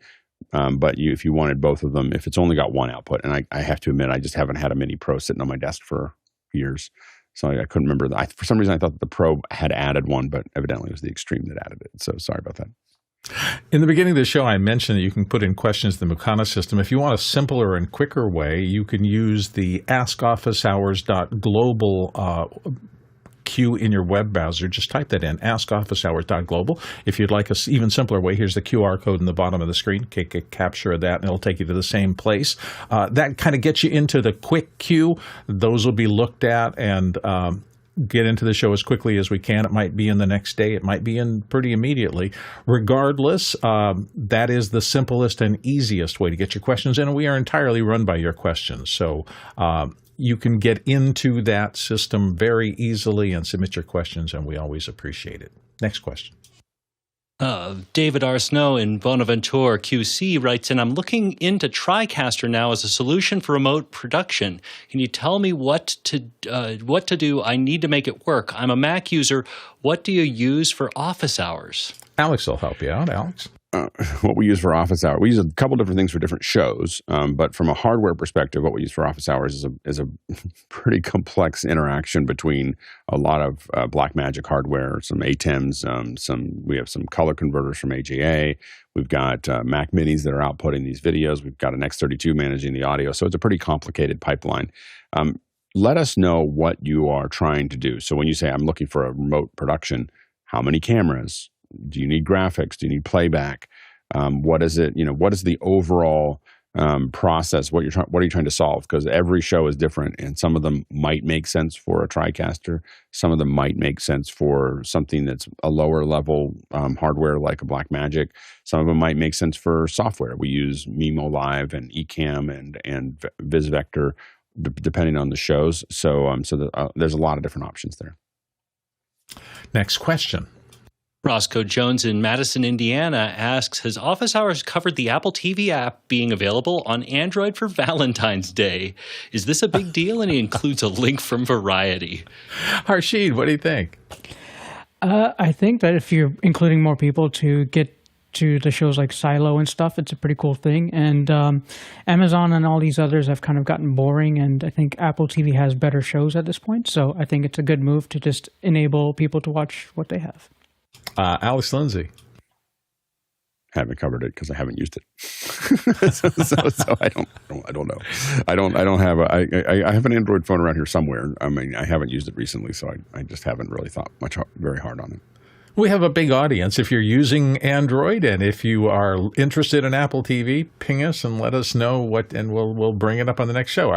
But if you wanted both of them, if it's only got one output, and I have to admit, I just haven't had a Mini Pro sitting on my desk for years. So I couldn't remember. For some reason, I thought that the Pro had added one, but evidently it was the Extreme that added it. So sorry about that. In the beginning of the show, I mentioned that you can put in questions in the Mukana system. If you want a simpler and quicker way, you can use the askofficehours.global queue in your web browser. Just type that in, askofficehours.global. If you'd like an even simpler way, here's the QR code in the bottom of the screen. Take a capture of that, and it'll take you to the same place. That kind of gets you into the quick queue. Those will be looked at and get into the show as quickly as we can. It might be in the next day. It might be in pretty immediately. Regardless, that is the simplest and easiest way to get your questions in, and we are entirely run by your questions. So you can get into that system very easily and submit your questions, and we always appreciate it. Next question. David R. Snow in Bonaventure, QC writes in, I'm looking into Tricaster Now as a solution for remote production. Can you tell me what to do? I need to make it work. I'm a Mac user. What do you use for office hours? Alex will help you out. Alex? What we use for office hours, we use a couple different things for different shows. But from a hardware perspective, what we use for office hours is a pretty complex interaction between a lot of Blackmagic hardware, some ATEMs, we have some color converters from AJA. We've got Mac Minis that are outputting these videos. We've got an X32 managing the audio. So it's a pretty complicated pipeline. Let us know what you are trying to do. So when you say I'm looking for a remote production, how many cameras? Do you need graphics? Do you need playback? What is it? What is the overall process what are you trying to solve, because every show is different, and some of them might make sense for a TriCaster, some of them might make sense for something that's a lower level hardware like a Blackmagic, some of them might make sense for software. We use Mimo Live and Ecamm and VisVector depending on the shows, so there's a lot of different options there. Next question. Roscoe Jones in Madison, Indiana asks, has Office Hours covered the Apple TV app being available on Android for Valentine's Day? Is this a big deal? And he includes a link from Variety. Harshid, what do you think? I think that if you're including more people to get to the shows like Silo and stuff, it's a pretty cool thing. And Amazon and all these others have kind of gotten boring, and I think Apple TV has better shows at this point. So I think it's a good move to just enable people to watch what they have. Alex Lindsay. Haven't covered it because I haven't used it. so I don't know. I don't have I have an Android phone around here somewhere. I mean, I haven't used it recently, so I just haven't really thought very hard on it. We have a big audience. If you're using Android and if you are interested in Apple TV, ping us and let us know and we'll bring it up on the next show.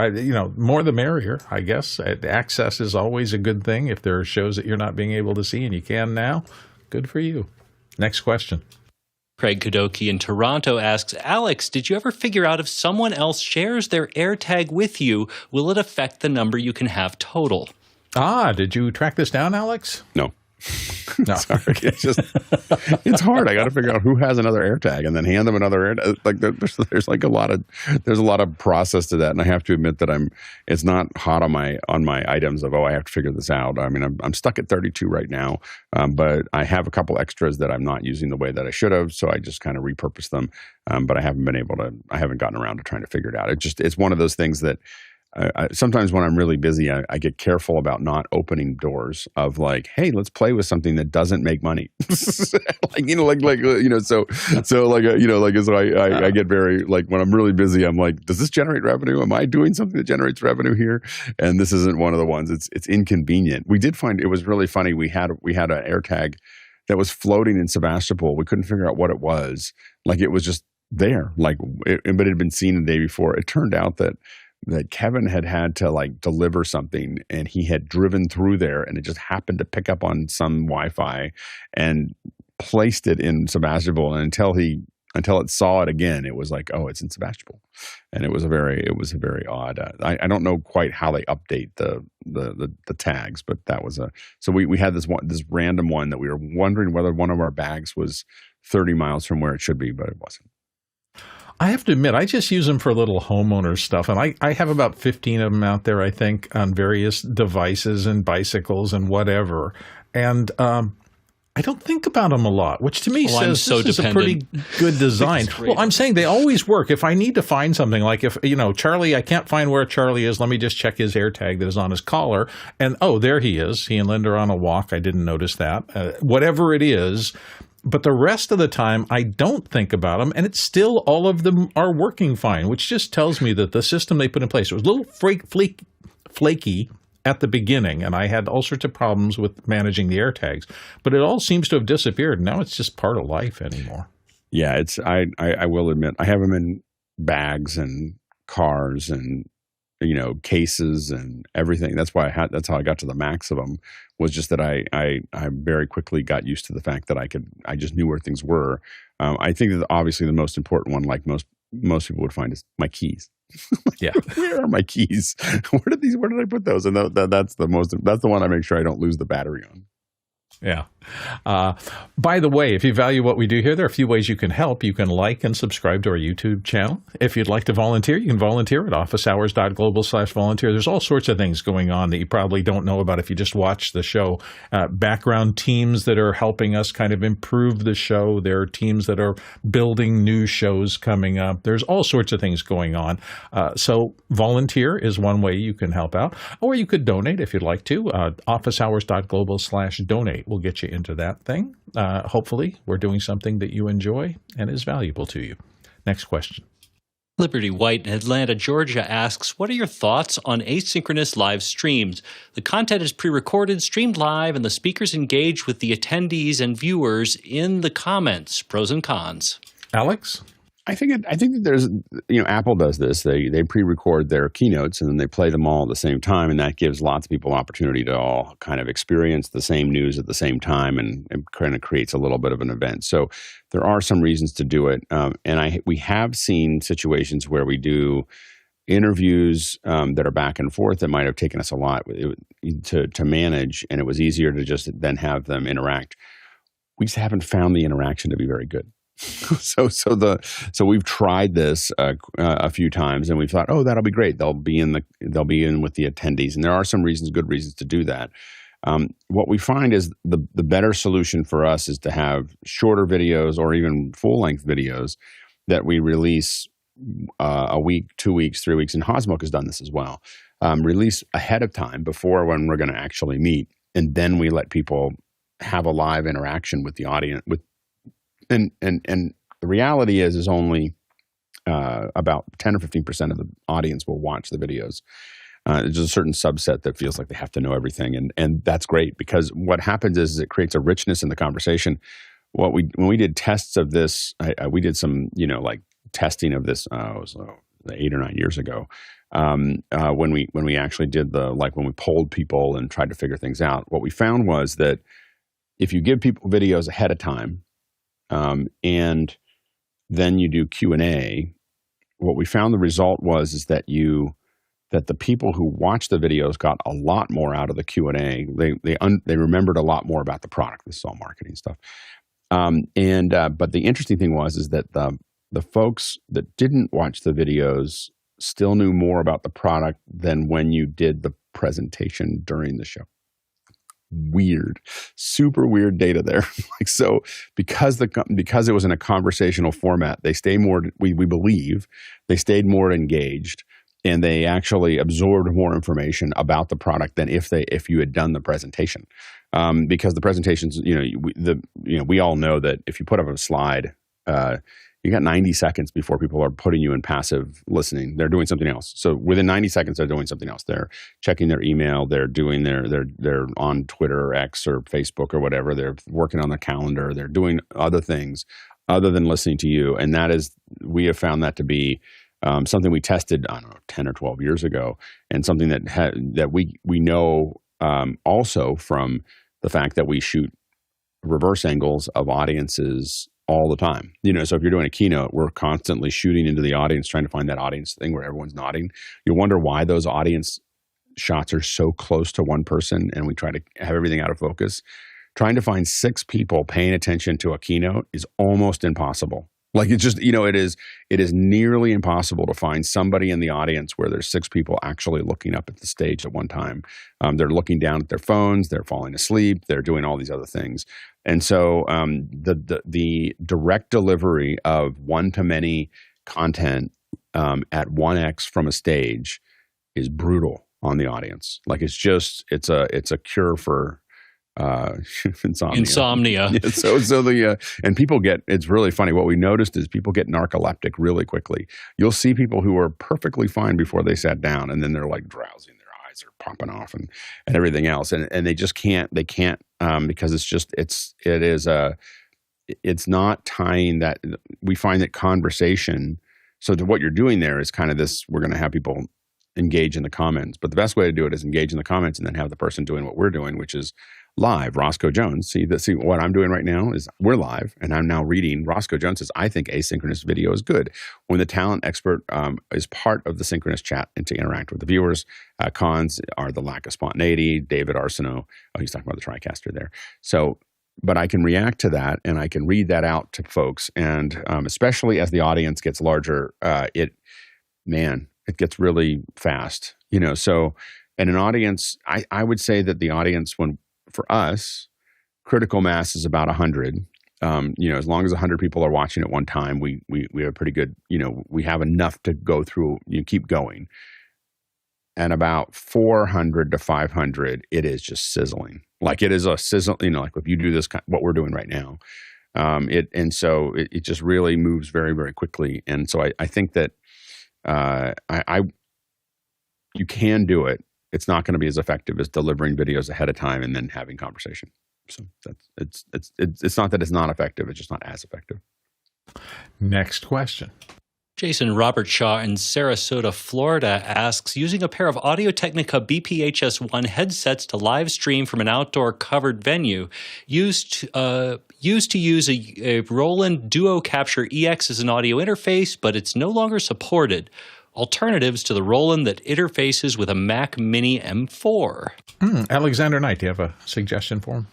More the merrier, I guess. Access is always a good thing. If there are shows that you're not being able to see and you can now, good for you. Next question. Craig Kudoki in Toronto asks, Alex, did you ever figure out if someone else shares their AirTag with you, will it affect the number you can have total? Did you track this down, Alex? No. No. Sorry. It's hard. I got to figure out who has another AirTag and then hand them another AirTag. Like there's a lot of process to that, and I have to admit that it's not hot on my items of I have to figure this out. I mean, I'm stuck at 32 right now, but I have a couple extras that I'm not using the way that I should have, so I just kind of repurpose them. But I haven't gotten around to trying to figure it out. It's one of those things that. Sometimes when I'm really busy, I get careful about not opening doors of like, hey, let's play with something that doesn't make money. So I get very like when I'm really busy, I'm like, does this generate revenue? Am I doing something that generates revenue here? And this isn't one of the ones. It's inconvenient. We did find it was really funny. We had an AirTag that was floating in Sebastopol. We couldn't figure out what it was. Like it was just there, but it had been seen the day before. It turned out that Kevin had to like deliver something, and he had driven through there, and it just happened to pick up on some Wi-Fi and placed it in Sebastopol. And until it saw it again, it was like, oh, it's in Sebastopol, and it was a very odd. I don't know quite how they update the tags, but that was so we had this random one that we were wondering whether one of our bags was 30 miles from where it should be, but it wasn't. I have to admit, I just use them for little homeowner stuff, and I have about 15 of them out there, I think, on various devices and bicycles and whatever, and I don't think about them a lot, which to me says this is a pretty good design. Well, I'm saying they always work. If I need to find something, like if, Charlie, I can't find where Charlie is, let me just check his AirTag that is on his collar, and there he is. He and Linda are on a walk. I didn't notice that. Whatever it is. But the rest of the time, I don't think about them, and it's still all of them are working fine, which just tells me that the system they put in place was a little flaky at the beginning, and I had all sorts of problems with managing the AirTags. But it all seems to have disappeared. Now it's just part of life anymore. Yeah, I will admit, I have them in bags and cars and cases and everything. That's how I got to the max of them, was just that I very quickly got used to the fact that I just knew where things were. I think that obviously the most important one, like most people would find, is my keys. Yeah. Where are my keys? Where did I put those? And that's the one I make sure I don't lose the battery on. Yeah. By the way, if you value what we do here, there are a few ways you can help. You can like and subscribe to our YouTube channel. If you'd like to volunteer, you can volunteer at officehours.global/volunteer. There's all sorts of things going on that you probably don't know about if you just watch the show. Background teams that are helping us kind of improve the show. There are teams that are building new shows coming up. There's all sorts of things going on. So volunteer is one way you can help out. Or you could donate if you'd like to. officehours.global/donate will get you into that thing. Hopefully, we're doing something that you enjoy and is valuable to you. Next question. Liberty White in Atlanta, Georgia asks, what are your thoughts on asynchronous live streams? The content is pre-recorded, streamed live, and the speakers engage with the attendees and viewers in the comments. Pros and cons. Alex? I think that there's, Apple does this. They pre-record their keynotes and then they play them all at the same time, and that gives lots of people opportunity to all kind of experience the same news at the same time, and kind of creates a little bit of an event. So there are some reasons to do it, and we have seen situations where we do interviews that are back and forth that might have taken us a lot to manage, and it was easier to just then have them interact. We just haven't found the interaction to be very good. So we've tried this a few times, and we thought, oh, that'll be great. They'll be in with the attendees, and there are some good reasons to do that. What we find is the better solution for us is to have shorter videos or even full length videos that we release a week, 2 weeks, 3 weeks, and Hosmoke has done this as well. Release ahead of time before when we're going to actually meet, and then we let people have a live interaction with the audience. And the reality is only about 10 or 15% of the audience will watch the videos. There's a certain subset that feels like they have to know everything, and that's great, because what happens is it creates a richness in the conversation. When we did tests of this, we did some testing of this. It was 8 or 9 years ago. When we actually did when we polled people and tried to figure things out, what we found was that if you give people videos ahead of time, and then you do Q&A, what we found the result is that the people who watched the videos got a lot more out of the Q&A. They remembered a lot more about the product. This is all marketing stuff. But the interesting thing is that the folks that didn't watch the videos still knew more about the product than when you did the presentation during the show. Weird, super weird data there. Because it was in a conversational format, they stay more. We believe they stayed more engaged, and they actually absorbed more information about the product than if you had done the presentation. Because the presentations, we all know that if you put up a slide, you got 90 seconds before people are putting you in passive listening. They're doing something else. So within 90 seconds, they're doing something else. They're checking their email. They're doing they're on Twitter or X or Facebook or whatever. They're working on their calendar. They're doing other things other than listening to you. And we have found that to be something we tested, 10 or 12 years ago, and something that we know also from the fact that we shoot reverse angles of audiences all the time. So if you're doing a keynote, we're constantly shooting into the audience, trying to find that audience thing where everyone's nodding. You wonder why those audience shots are so close to one person, and we try to have everything out of focus. Trying to find 6 people paying attention to a keynote is almost impossible. It's just, it is nearly impossible to find somebody in the audience where there's 6 people actually looking up at the stage at one time. They're looking down at their phones, they're falling asleep, they're doing all these other things. And so the direct delivery of one-to-many content at 1x from a stage is brutal on the audience. It's a cure for insomnia. Yeah, and people it's really funny. What we noticed is people get narcoleptic really quickly. You'll see people who are perfectly fine before they sat down, and then they're drowsy, and their eyes are popping off and everything else, and they just can't because it's not tying that. We find that conversation. So to what you're doing there is kind of this. We're going to have people engage in the comments, but the best way to do it is engage in the comments and then have the person doing what we're doing, which is live. Roscoe Jones. See what I'm doing right now is we're live, and I'm now reading. Roscoe Jones says, I think asynchronous video is good when the talent expert is part of the synchronous chat and to interact with the viewers. Cons are the lack of spontaneity. David Arsenault, he's talking about the Tricaster there. So, but I can react to that, and I can read that out to folks, and especially as the audience gets larger, it gets really fast. So, and an audience, I would say that the audience, for us, critical mass is about 100. As long as 100 people are watching at one time, we have pretty good, we have enough to go through, keep going. And about 400 to 500, it is just sizzling. It is a sizzle, if you do this, what we're doing right now, it just really moves very, very quickly. And so I think that you can do it. It's not going to be as effective as delivering videos ahead of time and then having conversation. So it's not that it's not effective; it's just not as effective. Next question. Jason Robert Shaw in Sarasota, Florida asks, using a pair of Audio-Technica BPHS1 headsets to live stream from an outdoor covered venue, used to use a Roland DuoCapture EX as an audio interface, but it's no longer supported. Alternatives to the Roland that interfaces with a Mac Mini M4. Alexander Knight, do you have a suggestion for him?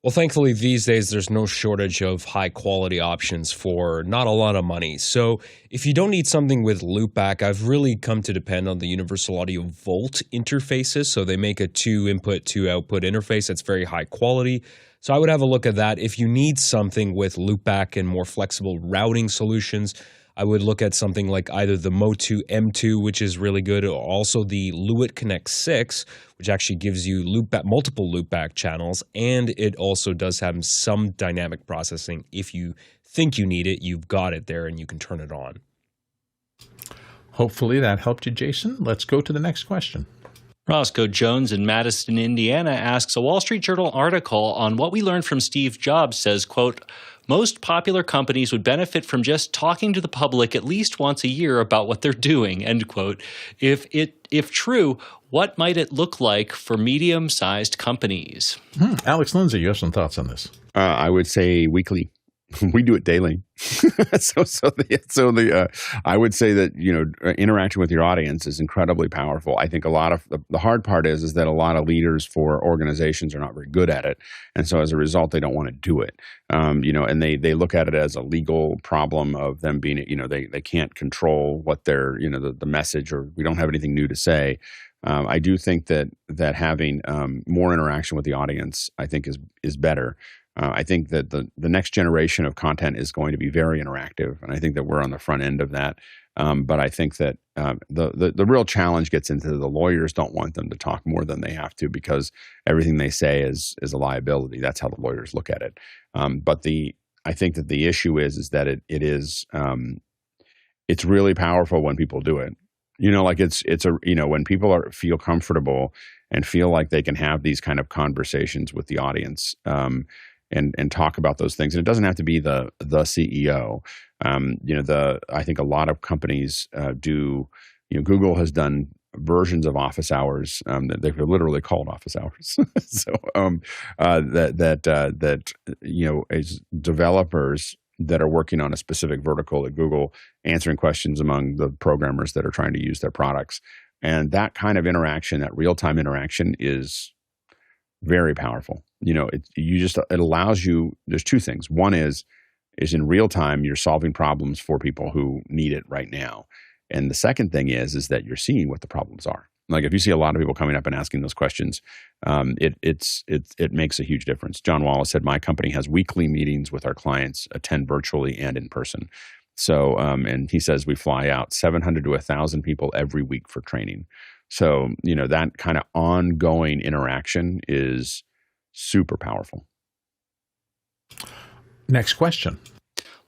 Well, thankfully, these days, there's no shortage of high-quality options for not a lot of money. So if you don't need something with loopback, I've really come to depend on the Universal Audio Volt interfaces. So they make a 2-input, 2-output interface that's very high quality. So I would have a look at that. If you need something with loopback and more flexible routing solutions, I would look at something like either the Motu M2, which is really good, or also the Lewitt Connect 6, which actually gives you multiple loopback channels, and it also does have some dynamic processing. If you think you need it, you've got it there, and you can turn it on. Hopefully that helped you, Jason. Let's go to the next question. Roscoe Jones in Madison, Indiana asks, a Wall Street Journal article on what we learned from Steve Jobs says, quote, most popular companies would benefit from just talking to the public at least once a year about what they're doing, end quote. If true, what might it look like for medium-sized companies? Alex Lindsay, you have some thoughts on this? I would say weekly. We do it daily. I would say that, interacting with your audience is incredibly powerful. I think a lot of the hard part is that a lot of leaders for organizations are not very good at it. And so as a result, they don't want to do it. And they look at it as a legal problem of them being, they can't control what their, the message, or we don't have anything new to say. I do think that having more interaction with the audience, I think is better. I think that the next generation of content is going to be very interactive, and I think that we're on the front end of that. But I think that the real challenge gets into the lawyers don't want them to talk more than they have to, because everything they say is a liability. That's how the lawyers look at it. But I think that the issue is that it's really powerful when people do it. When people feel comfortable and feel like they can have these kind of conversations with the audience. And talk about those things. And it doesn't have to be the CEO. I think a lot of companies do. Google has done versions of office hours that they've literally called office hours. So as developers that are working on a specific vertical at Google, answering questions among the programmers that are trying to use their products, and that kind of interaction, that real-time interaction, is very powerful. It allows you, there's two things. One is in real time, you're solving problems for people who need it right now. And the second thing is that you're seeing what the problems are. Like if you see a lot of people coming up and asking those questions, it makes a huge difference. John Wallace said, my company has weekly meetings with our clients, attend virtually and in person. So, and he says we fly out 700 to 1,000 people every week for training. So, that kind of ongoing interaction is super powerful. Next question.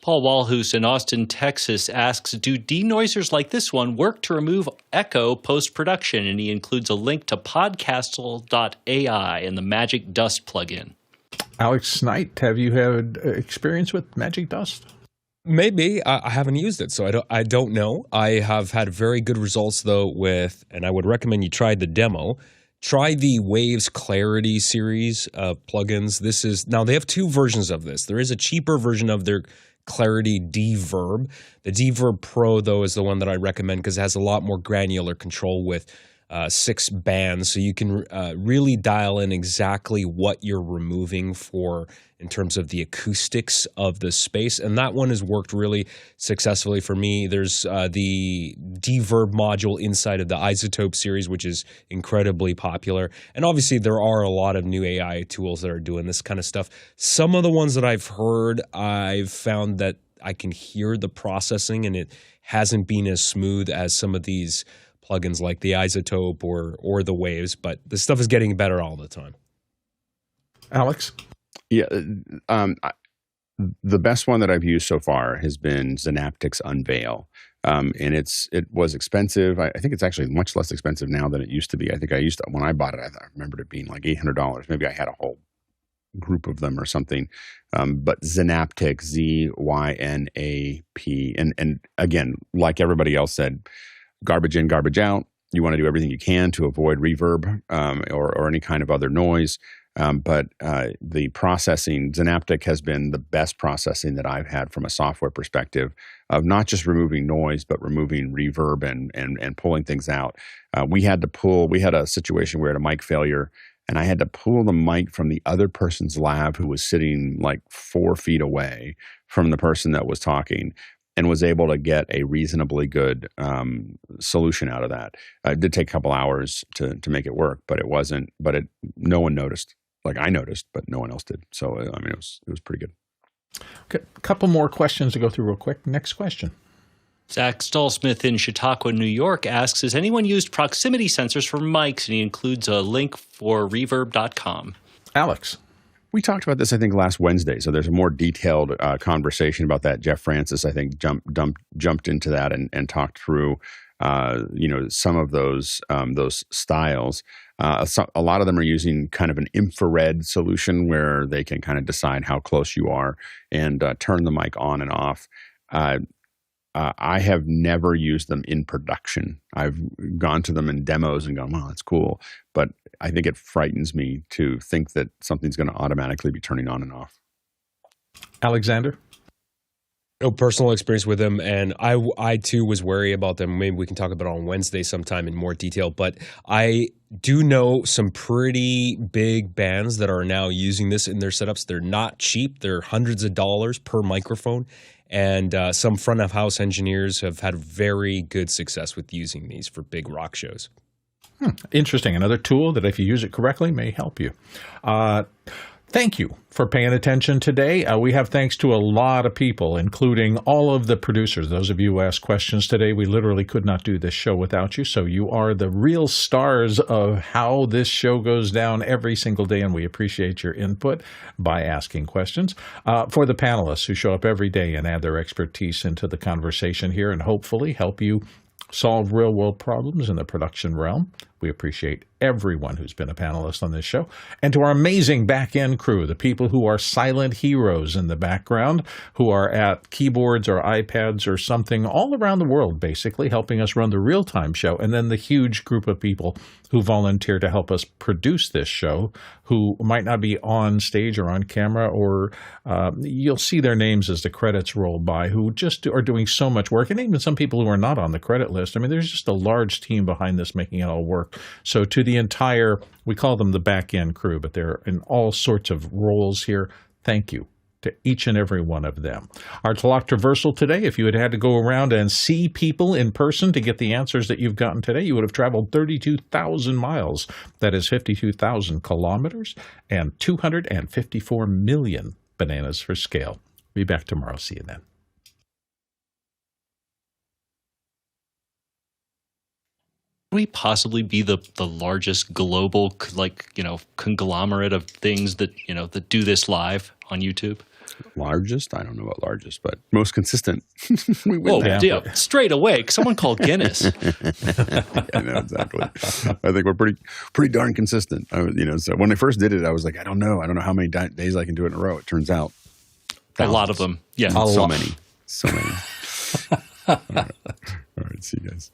Paul Walhus in Austin, Texas asks, do denoisers like this one work to remove echo post-production? And he includes a link to podcastle.ai and the Magic Dust plugin. Alex Knight, have you had experience with Magic Dust? Maybe. I haven't used it, so I don't know. I have had very good results, though, and I would recommend you try the demo. Try the Waves Clarity series of plugins. Now they have two versions of this. There is a cheaper version of their Clarity Deverb. The Deverb Pro, though, is the one that I recommend because it has a lot more granular control with 6 bands, so you can really dial in exactly what you're removing in terms of the acoustics of the space, and that one has worked really successfully for me. There's the Deverb module inside of the Isotope series, which is incredibly popular, and obviously there are a lot of new AI tools that are doing this kind of stuff. Some of the ones that I've heard, I've found that I can hear the processing, and it hasn't been as smooth as some of these plugins like the Isotope or the Waves, but this stuff is getting better all the time. Alex? Yeah, the best one that I've used so far has been Synaptics Unveil, and it was expensive. I think it's actually much less expensive now than it used to be. I think when I bought it, I remembered it being like $800. Maybe I had a whole group of them or something. But Zynaptic, Z-Y-N-A-P. And again, like everybody else said, garbage in, garbage out. You want to do everything you can to avoid reverb or any kind of other noise. But the processing, Zynaptic has been the best processing that I've had from a software perspective of not just removing noise, but removing reverb and pulling things out. We had a situation where we had a mic failure, and I had to pull the mic from the other person's lab who was sitting like 4 feet away from the person that was talking, and was able to get a reasonably good solution out of that. It did take a couple hours to make it work, but no one noticed. Like I noticed, but no one else did. So, I mean, it was pretty good. Okay, a couple more questions to go through real quick. Next question. Zach Stallsmith in Chautauqua, New York asks, has anyone used proximity sensors for mics? And he includes a link for reverb.com. Alex. We talked about this, I think, last Wednesday. So there's a more detailed conversation about that. Jeff Francis, I think, jumped into that and talked through, some of those styles. A lot of them are using kind of an infrared solution where they can kind of decide how close you are and turn the mic on and off. I have never used them in production. I've gone to them in demos and gone, "Wow, that's cool," but I think it frightens me to think that something's going to automatically be turning on and off. Alexander? No personal experience with them, and I too was wary about them. Maybe we can talk about it on Wednesday sometime in more detail, but I do know some pretty big bands that are now using this in their setups. They're not cheap. They're hundreds of dollars per microphone, and some front of house engineers have had very good success with using these for big rock shows. Interesting. Another tool that, if you use it correctly, may help you. Thank you for paying attention today. We have thanks to a lot of people, including all of the producers. Those of you who asked questions today, we literally could not do this show without you. So you are the real stars of how this show goes down every single day, and we appreciate your input by asking questions. For the panelists who show up every day and add their expertise into the conversation here and hopefully help you solve real-world problems in the production realm, we appreciate everyone who's been a panelist on this show. And to our amazing back-end crew, the people who are silent heroes in the background, who are at keyboards or iPads or something all around the world, basically, helping us run the real-time show. And then the huge group of people who volunteer to help us produce this show, who might not be on stage or on camera, or you'll see their names as the credits roll by, who just are doing so much work. And even some people who are not on the credit list. I mean, there's just a large team behind this making it all work. So to the entire, we call them the back-end crew, but they're in all sorts of roles here. Thank you to each and every one of them. Our Talk Traversal today, if you had to go around and see people in person to get the answers that you've gotten today, you would have traveled 32,000 miles. That is 52,000 kilometers and 254 million bananas for scale. Be back tomorrow. See you then. We possibly be the largest global conglomerate of things that that do this live on YouTube? Largest? I don't know about largest, but most consistent. We win Oh, that. yeah, straight away. Someone called Guinness. I know, exactly. I think we're pretty darn consistent. So when I first did it, I was like, I don't know how many days I can do it in a row. It turns out a lot of them. Yeah, so many. All right, see you guys.